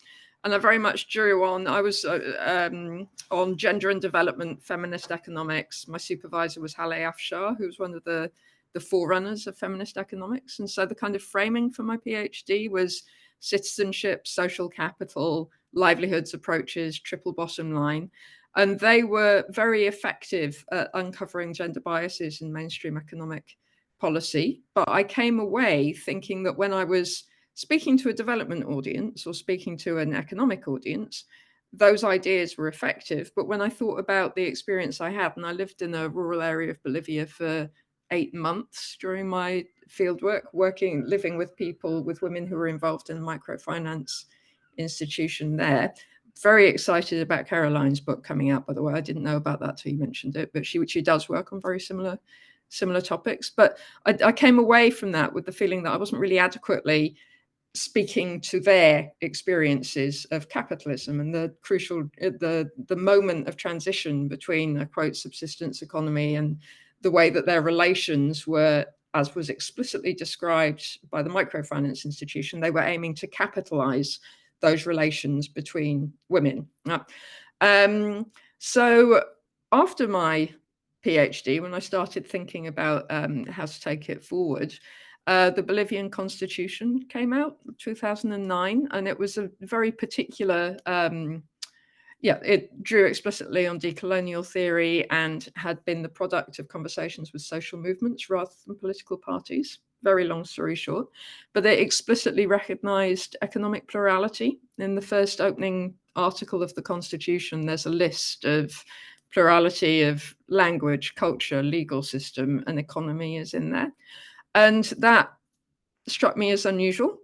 And I very much drew on, I was on gender and development, feminist economics. My supervisor was Haleh Afshar, who was one of the forerunners of feminist economics. And so the kind of framing for my PhD was citizenship, social capital, livelihoods approaches, triple bottom line. And they were very effective at uncovering gender biases in mainstream economic policy. But I came away thinking that when I was speaking to a development audience or speaking to an economic audience, those ideas were effective. But when I thought about the experience I had, and I lived in a rural area of Bolivia for 8 months during my fieldwork, living with people, with women who were involved in the microfinance institution there. Very excited about Caroline's book coming out, by the way. I didn't know about that till you mentioned it, but she does work on very similar topics. But I came away from that with the feeling that I wasn't really adequately speaking to their experiences of capitalism and the crucial, the moment of transition between a quote subsistence economy and the way that their relations were, as was explicitly described by the microfinance institution, they were aiming to capitalize those relations between women. So after my PhD, when I started thinking about how to take it forward, the Bolivian Constitution came out in 2009, and it was a very particular, it drew explicitly on decolonial theory and had been the product of conversations with social movements rather than political parties. Very long story short, but they explicitly recognized economic plurality. In the first opening article of the Constitution, there's a list of plurality of language, culture, legal system, and economy is in there. And that struck me as unusual,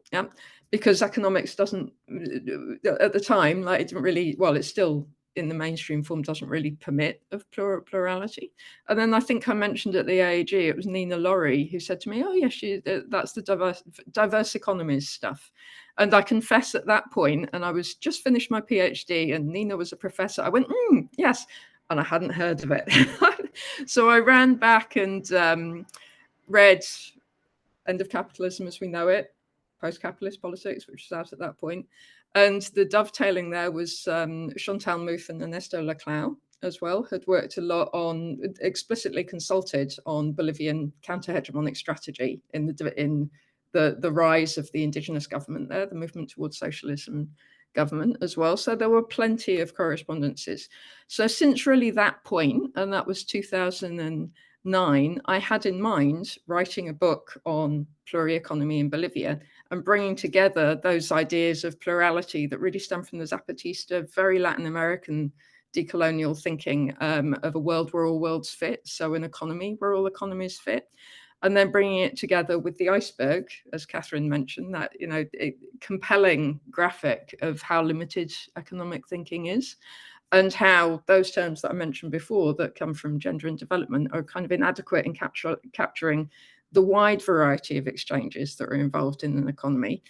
because economics doesn't, at the time, it didn't really, well, it's still in the mainstream form, doesn't really permit of plurality. And then I think I mentioned at the AAG, it was Nina Laurie who said to me, oh, yes, that's the diverse economies stuff. And I confess at that point, and I was just finished my PhD and Nina was a professor, I went, yes, and I hadn't heard of it. So I ran back and read End of Capitalism as We Know It, Post-Capitalist Politics, which was out at that point. And the dovetailing there was Chantal Mouffe and Ernesto Laclau as well, had worked a lot on, explicitly consulted on Bolivian counter-hegemonic strategy in the rise of the indigenous government there, the movement towards socialism government as well. So there were plenty of correspondences. So since really that point, and that was 2009, 2009, I had in mind writing a book on plurieconomy in Bolivia and bringing together those ideas of plurality that really stem from the Zapatista, very Latin American decolonial thinking of a world where all worlds fit, so an economy where all economies fit, and then bringing it together with the iceberg, as Katharine mentioned, that compelling graphic of how limited economic thinking is, and how those terms that I mentioned before that come from gender and development are kind of inadequate in capturing the wide variety of exchanges that are involved in an economy.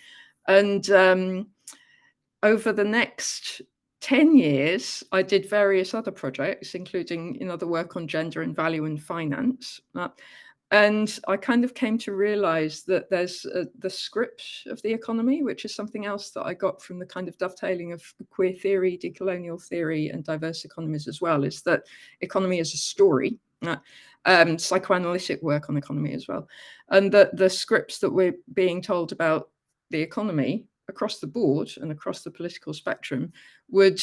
And over the next 10 years, I did various other projects, including the work on gender and value and finance. And I kind of came to realize that there's the script of the economy, which is something else that I got from the kind of dovetailing of queer theory, decolonial theory, and diverse economies as well, is that economy is a story, psychoanalytic work on economy as well. And that the scripts that we're being told about the economy across the board and across the political spectrum would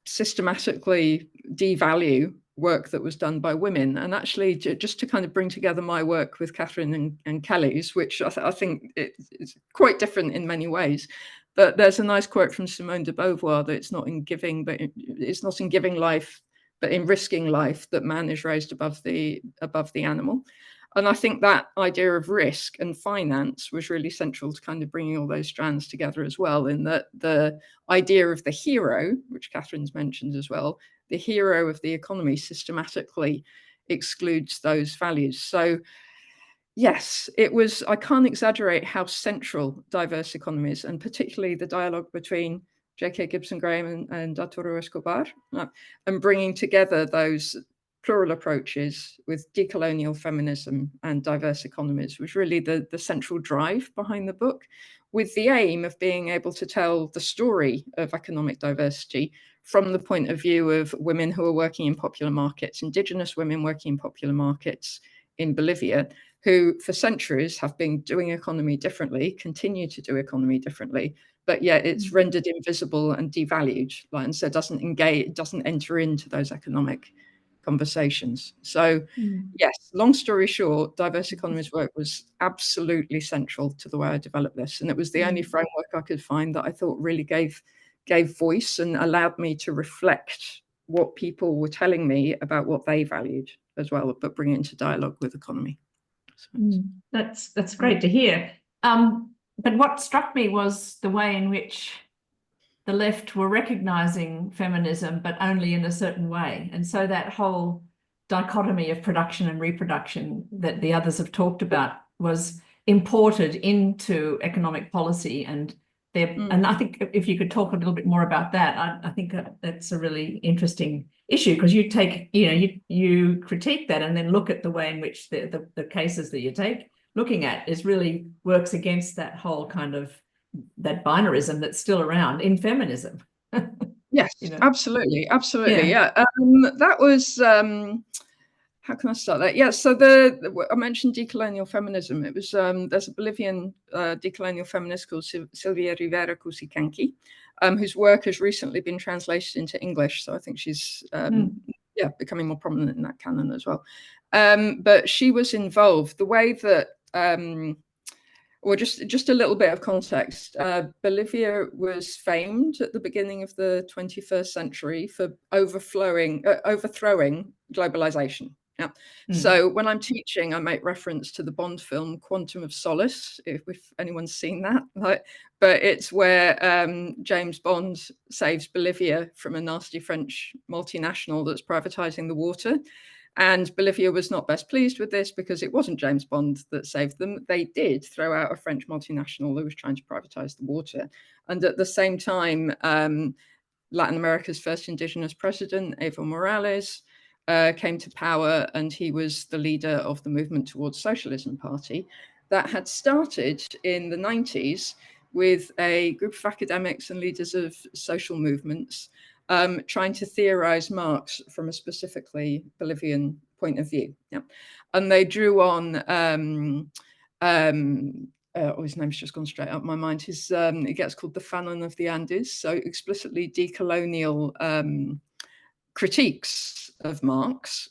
systematically devalue work that was done by women. And actually, just to kind of bring together my work with Katharine and Kelly's, which I think it's quite different in many ways, but there's a nice quote from Simone de Beauvoir that it's not in giving life, but in risking life that man is raised above the animal. And I think that idea of risk and finance was really central to kind of bringing all those strands together as well, in that the idea of the hero, which Katharine's mentioned as well, the hero of the economy systematically excludes those values. So yes, it was, I can't exaggerate how central diverse economies, and particularly the dialogue between J.K. Gibson Graham and Arturo Escobar, and bringing together those plural approaches with decolonial feminism and diverse economies was really the central drive behind the book, with the aim of being able to tell the story of economic diversity from the point of view of women who are working in popular markets, indigenous women working in popular markets in Bolivia, who for centuries have been doing economy differently, continue to do economy differently, but yet it's rendered invisible and devalued, and so doesn't enter into those economic conversations. So yes, long story short, diverse economies work was absolutely central to the way I developed this. And it was the only framework I could find that I thought really gave voice and allowed me to reflect what people were telling me about what they valued as well, but bring it into dialogue with economy. So that's great to hear. But what struck me was the way in which the left were recognizing feminism, but only in a certain way. And so that whole dichotomy of production and reproduction that the others have talked about was imported into economic policy. And I think if you could talk a little bit more about that, I think that's a really interesting issue, because you take, you critique that and then look at the way in which the cases that you take looking at is really works against that whole kind of that binarism that's still around in feminism. Yes, absolutely. Yeah. That was how can I start that? Yeah, so I mentioned decolonial feminism. It was there's a Bolivian decolonial feminist called Silvia Rivera Cusicanqui, whose work has recently been translated into English. So I think she's becoming more prominent in that canon as well. But she was involved. The way that or just a little bit of context. Bolivia was famed at the beginning of the 21st century for overthrowing globalization. Yeah. So when I'm teaching, I make reference to the Bond film Quantum of Solace, if anyone's seen that. But it's where James Bond saves Bolivia from a nasty French multinational that's privatizing the water. And Bolivia was not best pleased with this because it wasn't James Bond that saved them. They did throw out a French multinational who was trying to privatize the water. And at the same time, Latin America's first indigenous president, Evo Morales, came to power, and he was the leader of the movement towards socialism party that had started in the 90s with a group of academics and leaders of social movements trying to theorize Marx from a specifically Bolivian point of view. Yeah. And they drew on, his name's just gone straight up my mind. It gets called the Fanon of the Andes. So explicitly decolonial critiques of Marx,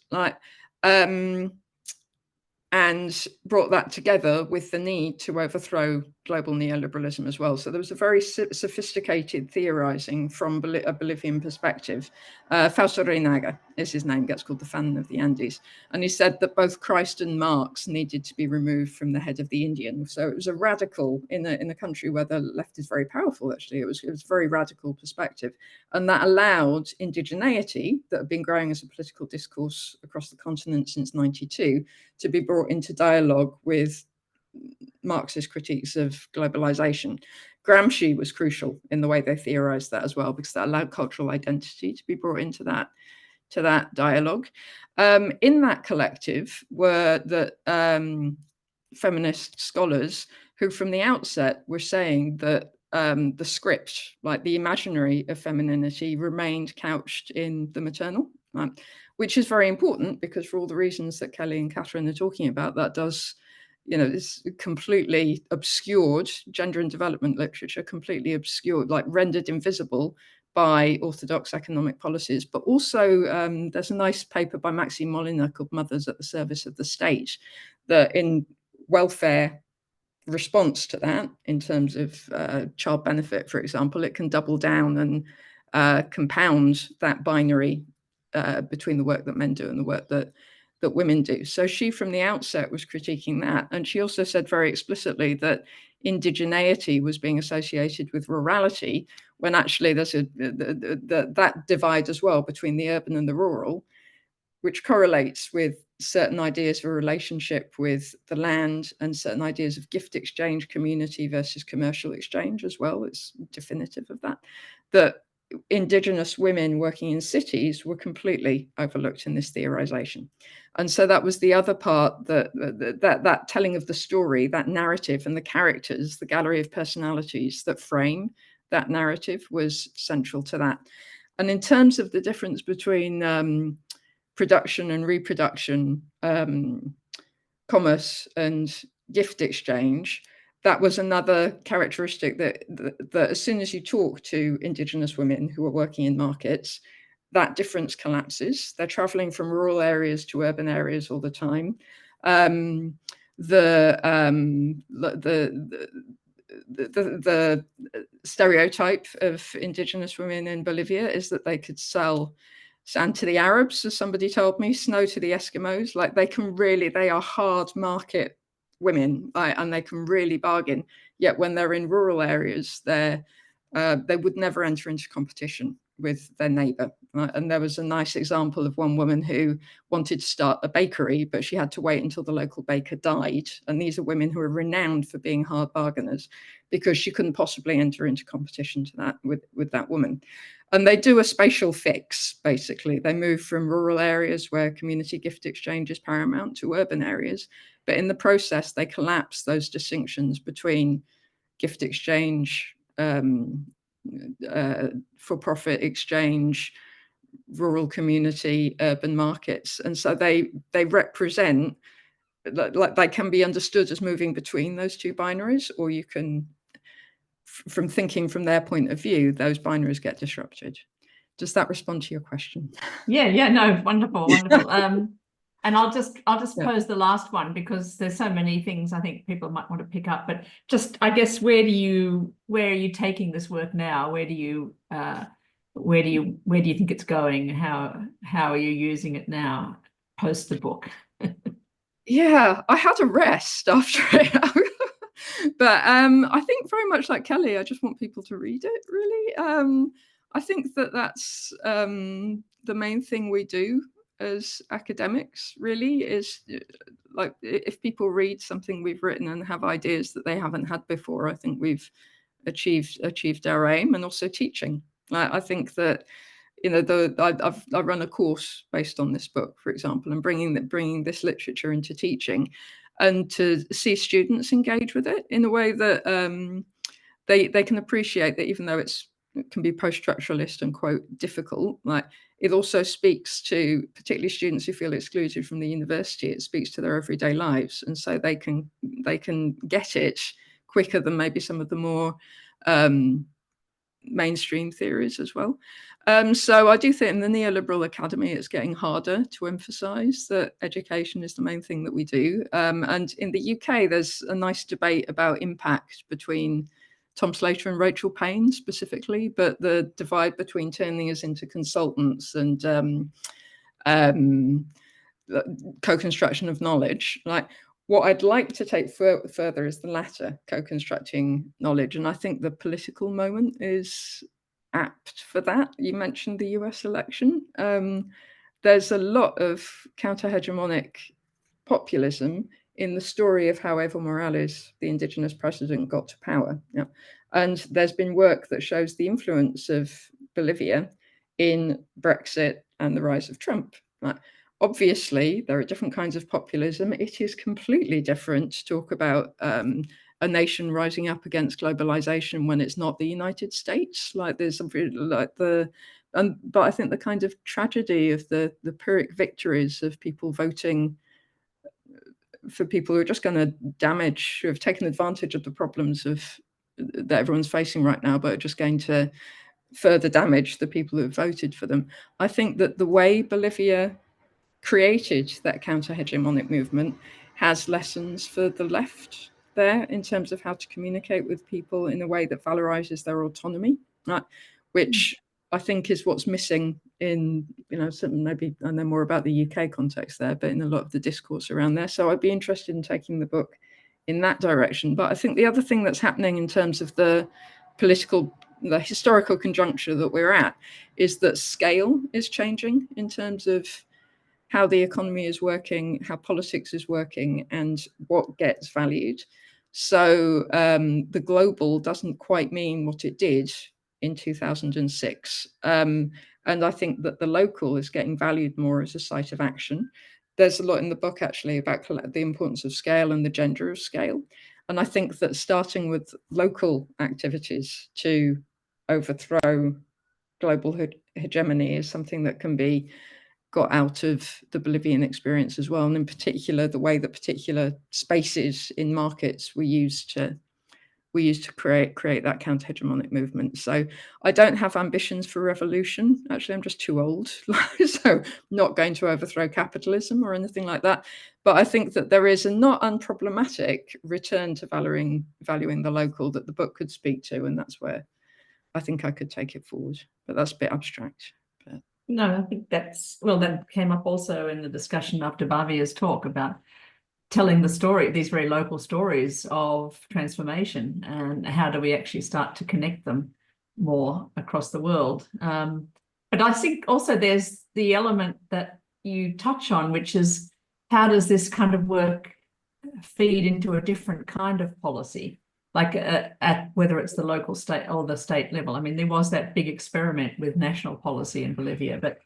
and brought that together with the need to overthrow global neoliberalism as well. So there was a very sophisticated theorizing from a Bolivian perspective. Fausto Reinaga is his name, gets called the Fanon of the Andes. And he said that both Christ and Marx needed to be removed from the head of the Indian. So it was a radical, in a country where the left is very powerful, actually. It was a very radical perspective. And that allowed indigeneity, that had been growing as a political discourse across the continent since '92, to be brought into dialogue with Marxist critiques of globalization. Gramsci was crucial in the way they theorized that as well, because that allowed cultural identity to be brought into that dialogue. In that collective were the feminist scholars who from the outset were saying that the script, like the imaginary of femininity, remained couched in the maternal, which is very important because for all the reasons that Kelly and Katharine are talking about, that does, it's completely obscured, gender and development literature, completely obscured, like rendered invisible by orthodox economic policies. But also there's a nice paper by Maxime Moliner called Mothers at the Service of the State, that in welfare response to that, in terms of child benefit, for example, it can double down and compound that binary between the work that men do and the work that women do. So she from the outset was critiquing that. And she also said very explicitly that indigeneity was being associated with rurality, when actually there's that divide as well between the urban and the rural, which correlates with certain ideas of a relationship with the land and certain ideas of gift exchange, community versus commercial exchange as well. It's definitive of that Indigenous women working in cities were completely overlooked in this theorization. And so that was the other part, that telling of the story, that narrative and the characters, the gallery of personalities that frame that narrative was central to that. And in terms of the difference between production and reproduction, commerce and gift exchange, that was another characteristic that as soon as you talk to Indigenous women who are working in markets, that difference collapses. They're traveling from rural areas to urban areas all the time. The stereotype of Indigenous women in Bolivia is that they could sell sand to the Arabs, as somebody told me, snow to the Eskimos. Like they are hard market women, and they can really bargain. Yet when they're in rural areas, they would never enter into competition with their neighbor. And there was a nice example of one woman who wanted to start a bakery, but she had to wait until the local baker died. And these are women who are renowned for being hard bargainers, because she couldn't possibly enter into competition to that with that woman. And they do a spatial fix, basically. They move from rural areas where community gift exchange is paramount to urban areas. But in the process, they collapse those distinctions between gift exchange, for-profit exchange, rural community, urban markets. And so they represent, like they can be understood as moving between those two binaries, or you can, from thinking from their point of view, those binaries get disrupted. Does that respond to your question? Yeah, no, wonderful. And I'll just pose the last one, because there's so many things I think people might want to pick up. But just, I guess, where are you taking this work now? Where do you think it's going? How are you using it now post the book? Yeah, I had a rest after it. But I think very much like Kelly, I just want people to read it, really. I think that's the main thing we do as academics, really, is like, if people read something we've written and have ideas that they haven't had before, I think we've achieved our aim. And also teaching. I think that, I run a course based on this book, for example, and bringing this literature into teaching, and to see students engage with it in a way that they can appreciate that, even though it can be post-structuralist and quote difficult, like it also speaks to particularly students who feel excluded from the university. It speaks to their everyday lives, and so they can get it quicker than maybe some of the more mainstream theories as well. So I do think in the neoliberal academy, it's getting harder to emphasize that education is the main thing that we do. And in the UK, there's a nice debate about impact between Tom Slater and Rachel Payne specifically, but the divide between turning us into consultants and co-construction of knowledge, like what I'd like to take further is the latter, co-constructing knowledge. And I think the political moment is apt for that. You mentioned the US election. There's a lot of counter-hegemonic populism in the story of how Evo Morales, the indigenous president, got to power. Yeah. And there's been work that shows the influence of Bolivia in Brexit and the rise of Trump. Right? Obviously, there are different kinds of populism. It is completely different to talk about a nation rising up against globalization when it's not the United States. Like there's something like but I think the kind of tragedy of the Pyrrhic victories of people voting for people who are just going to damage, who have taken advantage of the problems that everyone's facing right now, but are just going to further damage the people who have voted for them. I think that the way Bolivia created that counter-hegemonic movement has lessons for the left there in terms of how to communicate with people in a way that valorizes their autonomy, right? Which I think is what's missing in, maybe I know more about the UK context there, but in a lot of the discourse around there. So I'd be interested in taking the book in that direction. But I think the other thing that's happening in terms of the historical conjuncture that we're at is that scale is changing in terms of how the economy is working, how politics is working, and what gets valued. So the global doesn't quite mean what it did in 2006. And I think that the local is getting valued more as a site of action. There's a lot in the book actually about the importance of scale and the gender of scale. And I think that starting with local activities to overthrow global hegemony is something that can be got out of the Bolivian experience as well. And in particular, the way that particular spaces in markets were used to create that counter-hegemonic movement. So I don't have ambitions for revolution. Actually, I'm just too old. So not going to overthrow capitalism or anything like that. But I think that there is a not unproblematic return to valuing the local that the book could speak to. And that's where I think I could take it forward. But that's a bit abstract. But no, I think that came up also in the discussion after Bavia's talk about telling the story, these very local stories of transformation, and how do we actually start to connect them more across the world. But I think also there's the element that you touch on, which is how does this kind of work feed into a different kind of policy, like at whether it's the local, state or the state level. I mean, there was that big experiment with national policy in Bolivia, but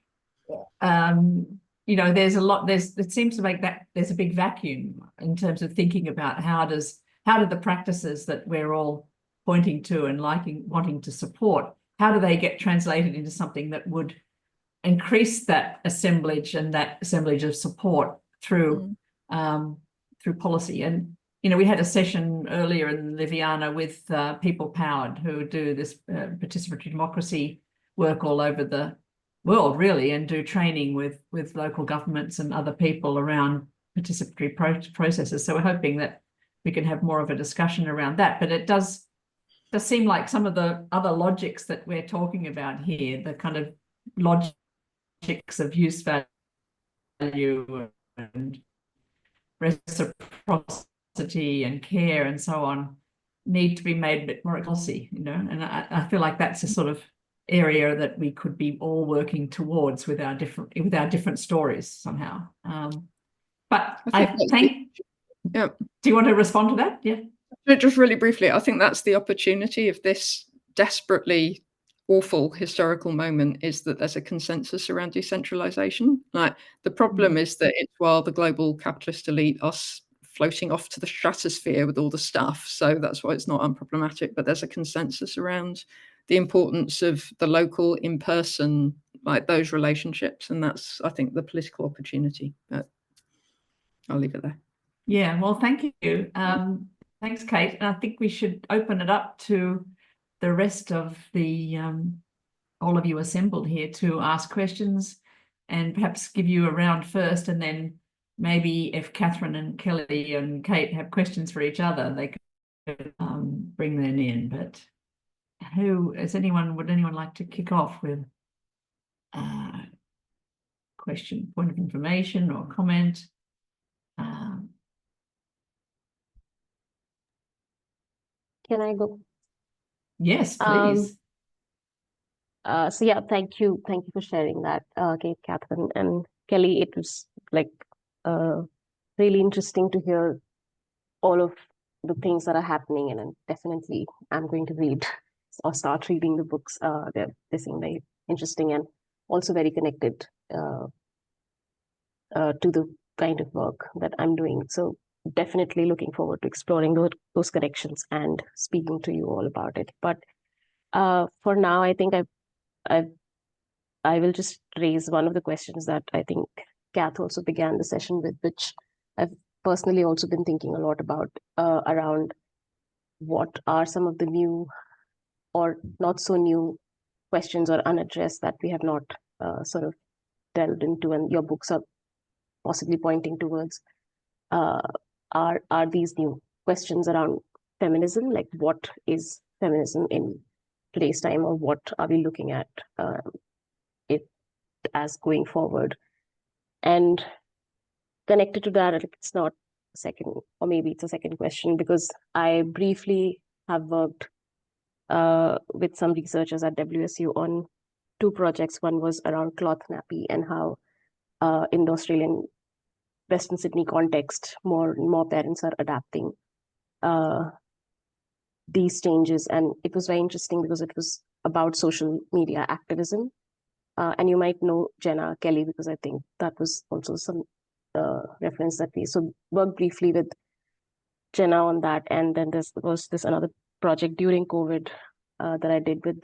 there's a lot, it seems to make that there's a big vacuum in terms of thinking about how do the practices that we're all pointing to and wanting to support, how do they get translated into something that would increase that assemblage and that assemblage of support through policy. And we had a session earlier in Liviana with People Powered, who do this participatory democracy work all over the world, really, and do training with local governments and other people around participatory processes. So we're hoping that we can have more of a discussion around that. But it does seem like some of the other logics that we're talking about here, the kind of logics of use value and reciprocity and care and so on, need to be made a bit more glossy, and I feel like that's a sort of area that we could be all working towards with our different stories somehow. But I think do you want to respond to that? Yeah. Just really briefly, I think that's the opportunity of this desperately awful historical moment, is that there's a consensus around decentralization. Like the problem is that it's while the global capitalist elite are floating off to the stratosphere with all the stuff. So that's why it's not unproblematic, but there's a consensus around the importance of the local in person, like those relationships. And that's, I think, the political opportunity. But I'll leave it there. Yeah, well, thank you. Thanks, Kate. And I think we should open it up to the rest of the all of you assembled here to ask questions and perhaps give you a round first, and then maybe if Katharine and Kelly and Kate have questions for each other, they could bring them in. But would anyone like to kick off with question, point of information or comment? Can I go? Yes, please. So yeah, thank you for sharing that, Kate, Katharine, and Kelly. It was like really interesting to hear all of the things that are happening, and definitely I'm going to read or start reading the books. They seem very interesting and also very connected to the kind of work that I'm doing. So definitely looking forward to exploring those connections and speaking to you all about it. But for now, I think I will just raise one of the questions that I think Kath also began the session with, which I've personally also been thinking a lot about, around what are some of the new or not so new questions or unaddressed that we have not sort of delved into, and your books are possibly pointing towards. Are these new questions around feminism, like what is feminism in today's time, or what are we looking at it as going forward? And connected to that, it's not a second, or maybe it's a second question, because I briefly have worked with some researchers at WSU on 2 projects. One was around cloth nappy and how in the Australian Western Sydney context, more parents are adapting these changes. And it was very interesting because it was about social media activism. And you might know Jenna Kelly, because I think that was also some reference that we worked briefly with Jenna on that. And then there was this another project during COVID that I did with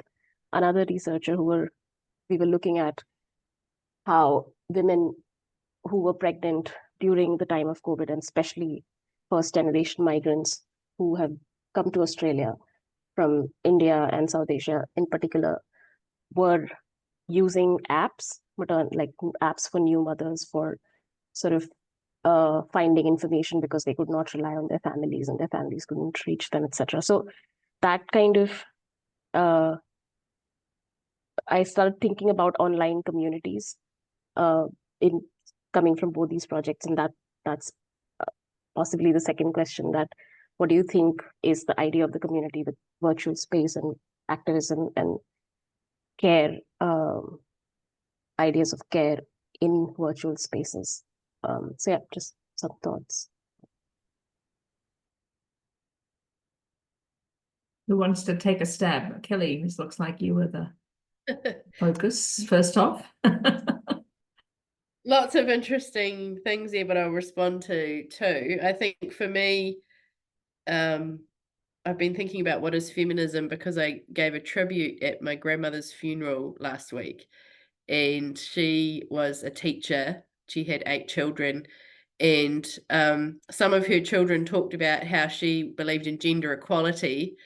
another researcher we were looking at how women who were pregnant during the time of COVID, and especially first-generation migrants who have come to Australia from India and South Asia in particular, were using apps, like apps for new mothers for sort of finding information because they could not rely on their families and their families couldn't reach them, etc. So that kind of, I started thinking about online communities in coming from both these projects, and that's possibly the second question, that what do you think is the idea of the community with virtual space and activism and care, ideas of care in virtual spaces? So yeah, just some thoughts. Who wants to take a stab? Kelly, this looks like you were the focus first off. Lots of interesting things here, but I'll respond to too. I think for me, I've been thinking about what is feminism because I gave a tribute at my grandmother's funeral last week, and she was a teacher. She had 8 children, and some of her children talked about how she believed in gender equality,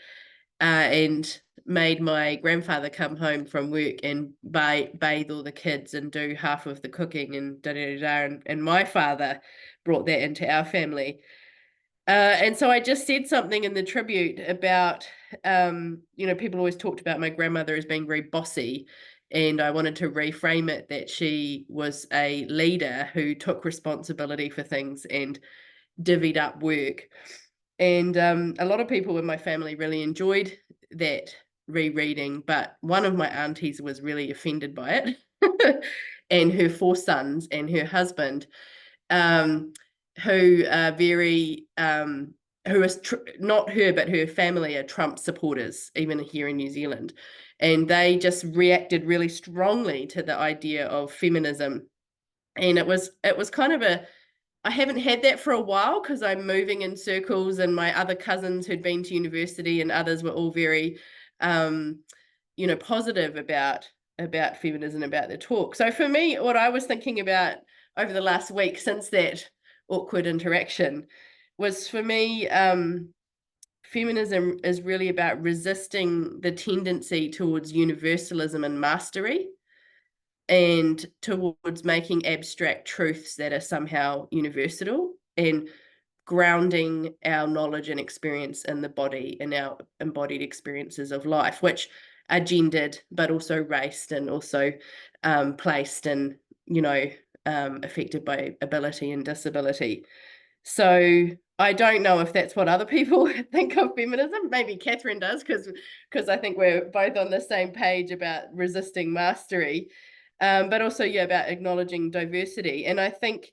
and made my grandfather come home from work and bathe all the kids and do half of the cooking and and my father brought that into our family. And so I just said something in the tribute about, people always talked about my grandmother as being very bossy, and I wanted to reframe it that she was a leader who took responsibility for things and divvied up work. And a lot of people in my family really enjoyed that rereading, but one of my aunties was really offended by it, and her 4 sons and her husband, who are very, who is not her, but her family are Trump supporters, even here in New Zealand. And they just reacted really strongly to the idea of feminism. And it was kind of I haven't had that for a while because I'm moving in circles, and my other cousins who'd been to university and others were all very, positive about feminism, about the talk. So for me, what I was thinking about over the last week since that awkward interaction was, for me, feminism is really about resisting the tendency towards universalism and mastery, and towards making abstract truths that are somehow universal, and grounding our knowledge and experience in the body and our embodied experiences of life, which are gendered, but also raced, and also placed and, affected by ability and disability. So I don't know if that's what other people think of feminism. Maybe Katharine does, because I think we're both on the same page about resisting mastery, but also, about acknowledging diversity. And I think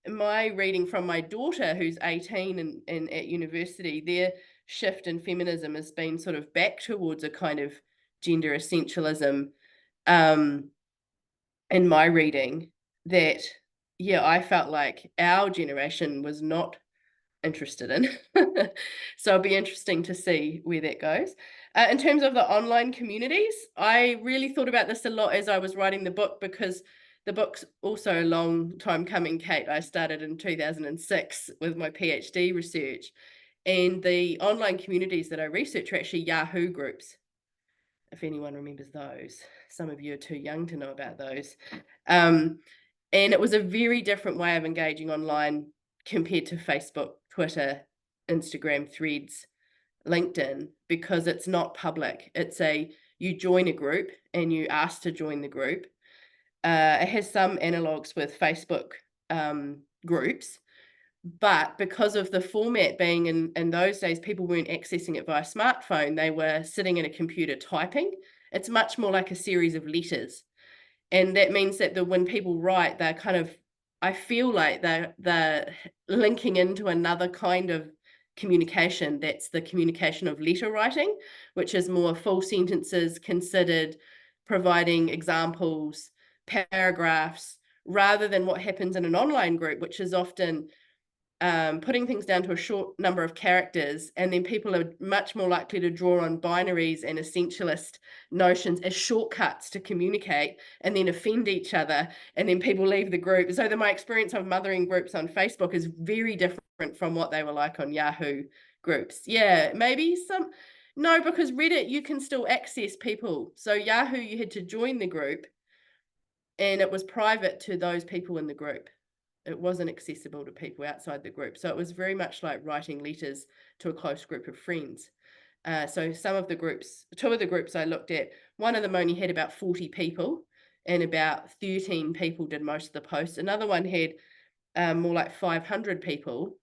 my reading from my daughter, who's 18 and at university, their shift in feminism has been sort of back towards a kind of gender essentialism, in my reading, that, I felt like our generation was not interested in. So it'll be interesting to see where that goes. In terms of the online communities, I really thought about this a lot as I was writing the book, because the book's also a long time coming, Kate. I started in 2006 with my PhD research, and the online communities that I research are actually Yahoo groups, if anyone remembers those. Some of you are too young to know about those. And it was a very different way of engaging online compared to Facebook, Twitter, Instagram, Threads, LinkedIn, because it's not public. It's you join a group and you ask to join the group. It has some analogs with Facebook groups, but because of the format being in those days, people weren't accessing it via smartphone. They were sitting at a computer typing. It's much more like a series of letters. And that means that when people write, they're kind of, I feel like they're linking into another kind of communication. That's the communication of letter writing, which is more full sentences, considered, providing examples, paragraphs, rather than what happens in an online group, which is often putting things down to a short number of characters, and then people are much more likely to draw on binaries and essentialist notions as shortcuts to communicate, and then offend each other, and then people leave the group. So my experience of mothering groups on Facebook is very different from what they were like on Yahoo groups. Yeah, maybe no, because Reddit, you can still access people. So Yahoo, you had to join the group, and it was private to those people in the group. It wasn't accessible to people outside the group. So it was very much like writing letters to a close group of friends. So two of the groups I looked at, one of them only had about 40 people, and about 13 people did most of the posts. Another one had more like 500 people,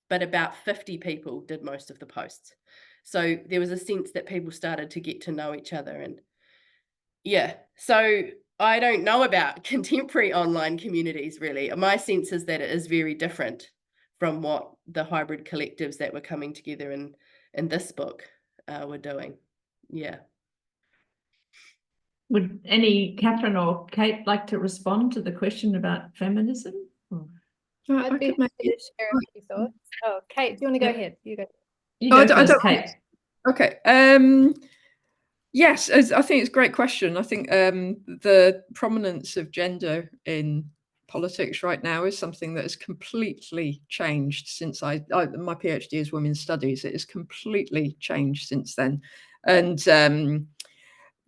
but about 50 people did most of the posts. So there was a sense that people started to get to know each other. And so I don't know about contemporary online communities, really. My sense is that it is very different from what the hybrid collectives that were coming together in this book were doing. Yeah. Would any Katharine or Kate like to respond to the question about feminism? I'd be happy to share a few thoughts. Oh, Kate, do you want to go ahead? You go. You go first, Kate. Okay. Yes, I think it's a great question. I think the prominence of gender in politics right now is something that has completely changed since my PhD is women's studies. It has completely changed since then. And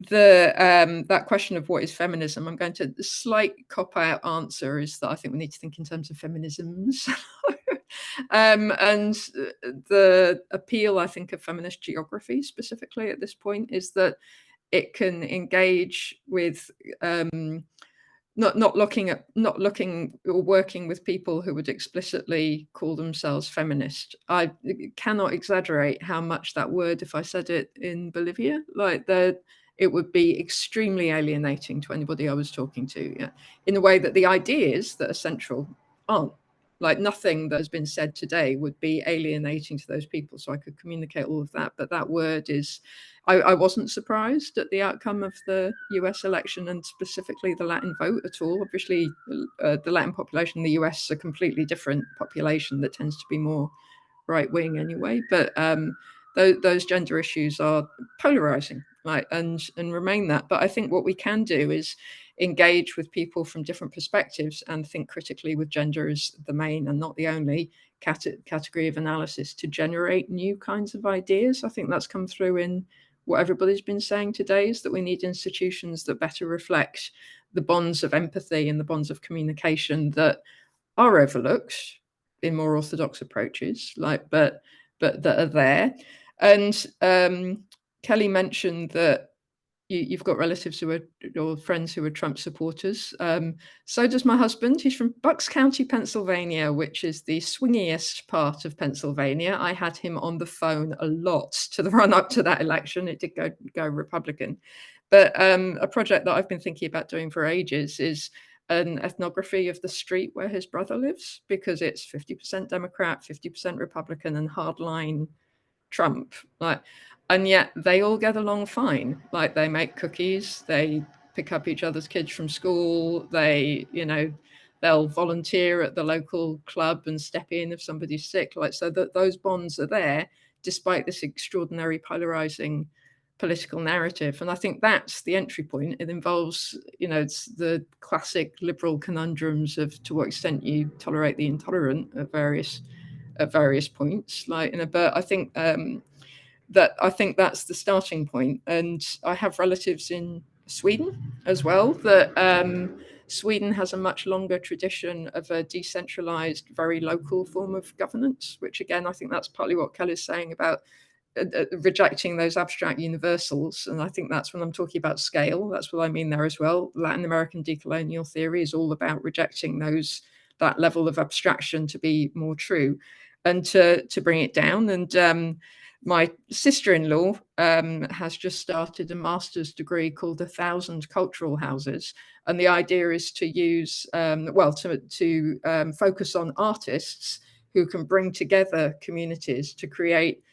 that question of what is feminism, I'm going to, the slight cop-out answer is that I think we need to think in terms of feminisms. And the appeal, I think, of feminist geography specifically at this point is that it can engage with not looking or working with people who would explicitly call themselves feminist. I cannot exaggerate how much that word, if I said it in Bolivia, it would be extremely alienating to anybody I was talking to, in the way that the ideas that are central aren't. Like, nothing that has been said today would be alienating to those people. So I could communicate all of that. But that word is, I wasn't surprised at the outcome of the US election, and specifically the Latin vote at all. Obviously, the Latin population in the US is a completely different population that tends to be more right wing anyway. But those gender issues are polarizing, and remain that. But I think what we can do is engage with people from different perspectives and think critically with gender as the main and not the only category of analysis to generate new kinds of ideas. I think that's come through in what everybody's been saying today, is that we need institutions that better reflect the bonds of empathy and the bonds of communication that are overlooked in more orthodox approaches, but that are there. And Kelly mentioned that you've got relatives who are, or friends who are Trump supporters. So does my husband. He's from Bucks County, Pennsylvania, which is the swingiest part of Pennsylvania. I had him on the phone a lot to the run up to that election. It did go Republican. But a project that I've been thinking about doing for ages is an ethnography of the street where his brother lives, because it's 50% Democrat, 50% Republican, and hardline Trump. And yet they all get along fine. Like, they make cookies, they pick up each other's kids from school, they'll volunteer at the local club and step in if somebody's sick. So that those bonds are there despite this extraordinary polarizing political narrative. And I think that's the entry point. It involves, it's the classic liberal conundrums of to what extent you tolerate the intolerant at various points. But I think I think that's the starting point. And I have relatives in Sweden as well, that Sweden has a much longer tradition of a decentralized, very local form of governance, which again, I think that's partly what Kelly's saying about rejecting those abstract universals. And I think that's when I'm talking about scale, that's what I mean there as well. Latin American decolonial theory is all about rejecting that level of abstraction to be more true and to bring it down. And my sister-in-law has just started a master's degree called 1,000 Cultural Houses. And the idea is to use, to focus on artists who can bring together communities to create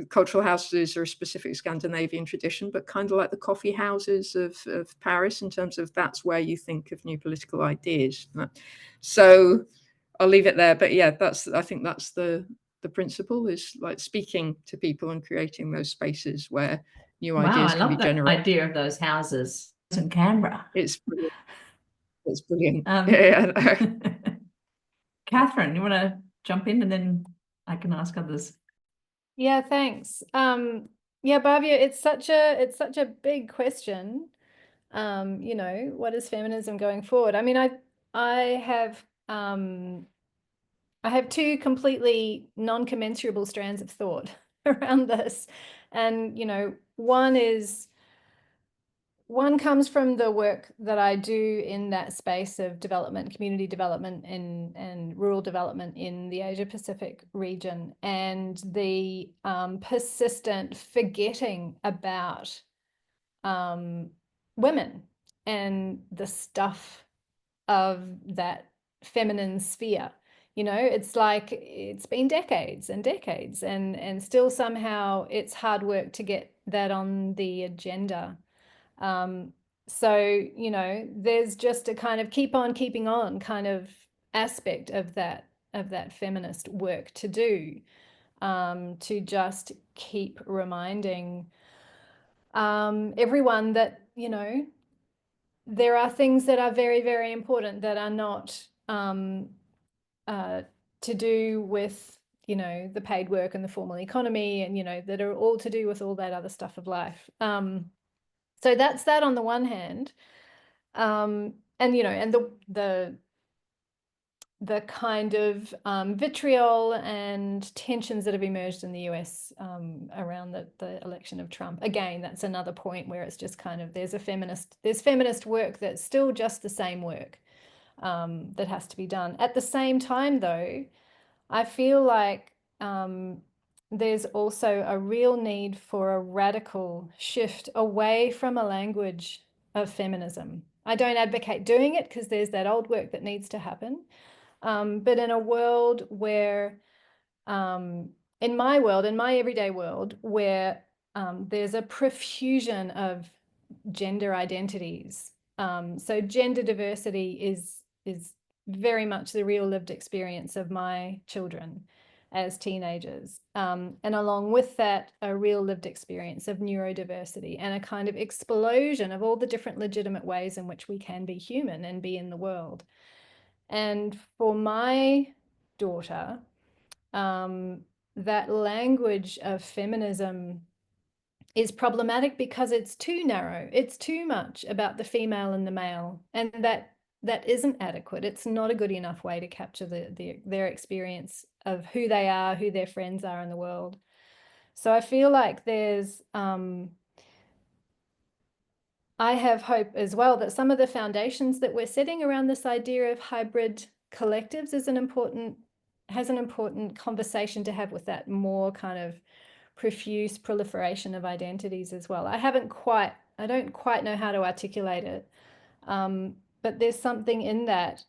cultural houses. Are a specific Scandinavian tradition, but kind of like the coffee houses of Paris, in terms of that's where you think of new political ideas. So I'll leave it there. But yeah, I think that's the principle, is like speaking to people and creating those spaces where new ideas can be generated. I love the idea of those houses in Canberra. It's brilliant. It's brilliant. Katharine, you want to jump in and then I can ask others? Yeah, thanks. Yeah, Bhavya, it's such a big question. What is feminism going forward? I mean, I have two completely non-commensurable strands of thought around this. And, one comes from the work that I do in that space of development, community development and rural development in the Asia Pacific region, and the persistent forgetting about women and the stuff of that feminine sphere. It's like it's been decades and decades, and still somehow it's hard work to get that on the agenda. So, there's just a kind of keep on keeping on kind of aspect of that feminist work to do, to just keep reminding everyone that, there are things that are very, very important that are not to do with, the paid work and the formal economy, and, that are all to do with all that other stuff of life. So that's that on the one hand. And, and the kind of vitriol and tensions that have emerged in the US around the election of Trump. Again, that's another point where it's just kind of, there's feminist work that's still just the same work that has to be done. At the same time, though, I feel like there's also a real need for a radical shift away from a language of feminism. I don't advocate doing it because there's that old work that needs to happen. But in a world where, in my everyday world, where there's a profusion of gender identities. So gender diversity is very much the real lived experience of my children as teenagers. And along with that, a real lived experience of neurodiversity and a kind of explosion of all the different legitimate ways in which we can be human and be in the world. And for my daughter, that language of feminism is problematic because it's too narrow. It's too much about the female and the male, and that isn't adequate. It's not a good enough way to capture their experience of who they are, who their friends are in the world. So I feel like there's I have hope as well that some of the foundations that we're setting around this idea of hybrid collectives has an important conversation to have with that more kind of profuse proliferation of identities as well. I don't quite know how to articulate it, but there's something in that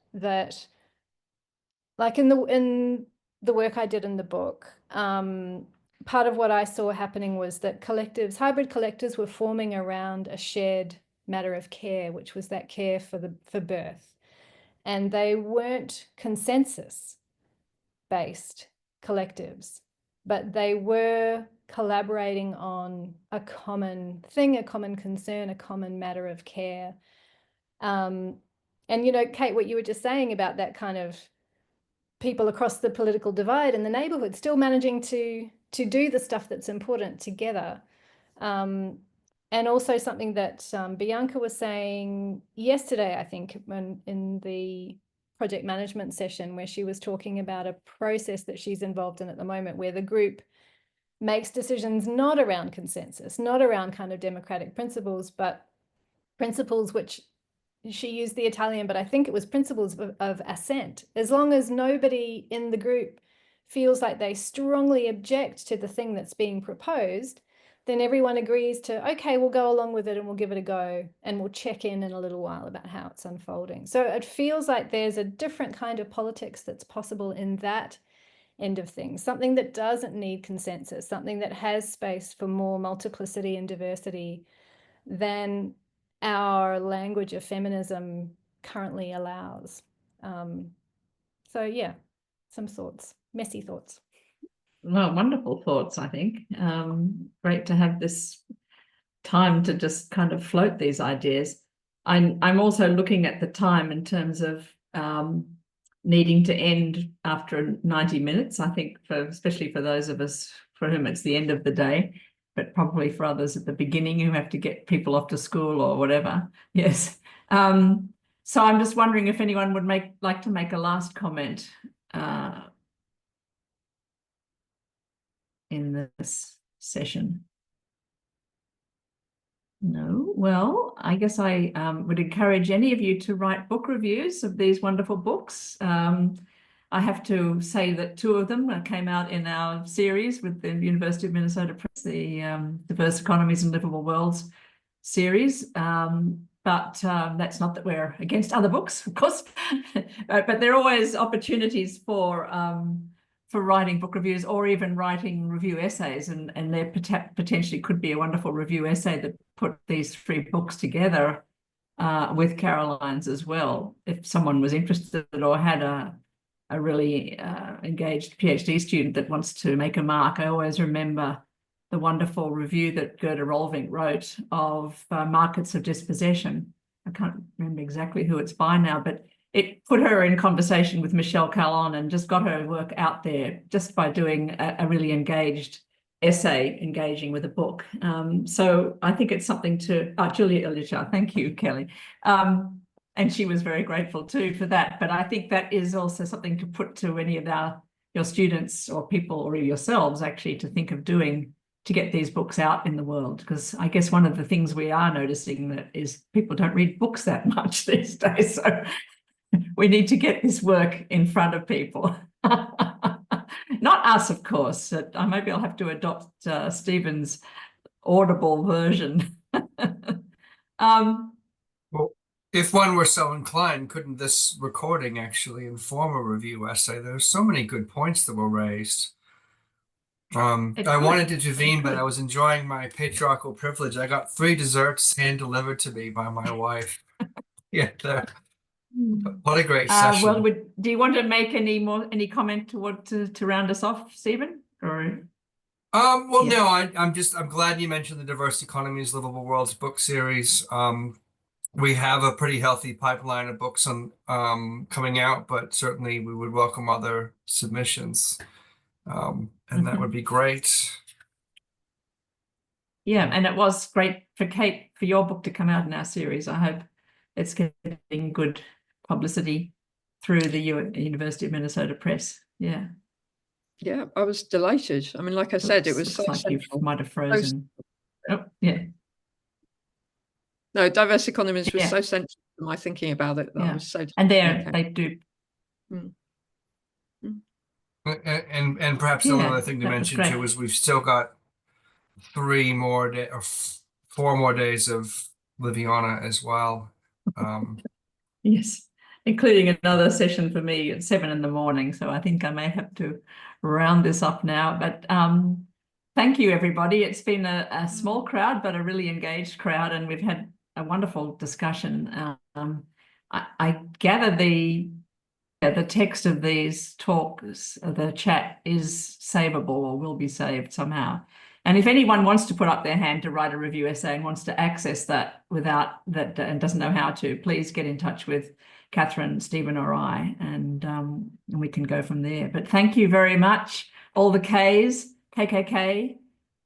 like in the work I did in the book, part of what I saw happening was that hybrid collectives were forming around a shared matter of care, which was that care for birth. And they weren't consensus-based collectives, but they were collaborating on a common thing, a common concern, a common matter of care. And, Kate, what you were just saying about that kind of people across the political divide in the neighborhood still managing to do the stuff that's important together. And also something that Bianca was saying yesterday, I think, in the project management session, where she was talking about a process that she's involved in at the moment, where the group makes decisions not around consensus, not around kind of democratic principles, but principles which she used the Italian, but I think it was principles of assent. As long as nobody in the group feels like they strongly object to the thing that's being proposed, then everyone agrees to, okay, we'll go along with it and we'll give it a go, and we'll check in a little while about how it's unfolding. So it feels like there's a different kind of politics that's possible in that end of things, something that doesn't need consensus, something that has space for more multiplicity and diversity than our language of feminism currently allows. So yeah, some thoughts, messy thoughts. Well, wonderful thoughts, I think. Great to have this time to just kind of float these ideas. I'm also looking at the time in terms of needing to end after 90 minutes, I think, especially for those of us for whom it's the end of the day, but probably for others at the beginning who have to get people off to school or whatever. Yes. So I'm just wondering if anyone would like to make a last comment in this session. No? Well, I guess I would encourage any of you to write book reviews of these wonderful books. I have to say that 2 of them came out in our series with the University of Minnesota Press, the Diverse Economies and Livable Worlds series. But that's not that we're against other books, of course, but there are always opportunities for writing book reviews or even writing review essays, and there potentially could be a wonderful review essay that put these 3 books together with Caroline's as well, if someone was interested or had a really engaged PhD student that wants to make a mark. I always remember the wonderful review that Gerda Rolving wrote of Markets of Dispossession. I can't remember exactly who it's by now, but it put her in conversation with Michelle Calon and just got her work out there just by doing a really engaged essay, engaging with a book. So I think it's something to, Julia Illichar, thank you, Kelly. And she was very grateful too for that. But I think that is also something to put to any of your students or people or yourselves actually to think of doing to get these books out in the world. Because I guess one of the things we are noticing that is people don't read books that much these days. So we need to get this work in front of people. Not us, of course. Maybe I'll have to adopt Stephen's Audible version. Well, if one were so inclined, couldn't this recording actually inform a review essay? There's so many good points that were raised. I wanted to intervene, but I was enjoying my patriarchal privilege. I got 3 desserts hand-delivered to me by my wife. Yeah, what a great session. Well, do you want to make any comment to round us off, Stephen? Or well, yeah. No, I'm glad you mentioned the Diverse Economies, Livable Worlds book series. We have a pretty healthy pipeline of books coming out, but certainly we would welcome other submissions. And that would be great. Yeah, and it was great for Kate, for your book to come out in our series. I hope it's getting good publicity through the University of Minnesota Press. Yeah. Yeah, I was delighted. I mean, like I said, it was so Looks like you central. might have frozen. Oh, yeah. No, diverse economies was Yeah. so central to my thinking about it that I Yeah. was so. And okay. they do. And perhaps the Yeah, other thing to that was mention great. too is we've still got 3 more days or 4 more days of Liviana as well. Yes, including another session for me at 7 in the morning. So I think I may have to round this up now. But thank you, everybody. It's been a small crowd, but a really engaged crowd, and we've had a wonderful discussion. I gather the text of these talks, the chat is savable or will be saved somehow. And if anyone wants to put up their hand to write a review essay and wants to access that without that and doesn't know how to, please get in touch with Katharine, Stephen, or I, and we can go from there. But thank you very much, all the Ks, KKK,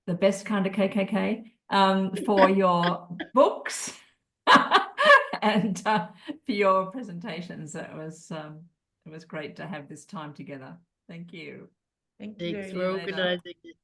the best kind of KKK, for your books and for your presentations. It was great to have this time together. Thank you. Thank you Thanks very for much. organising this.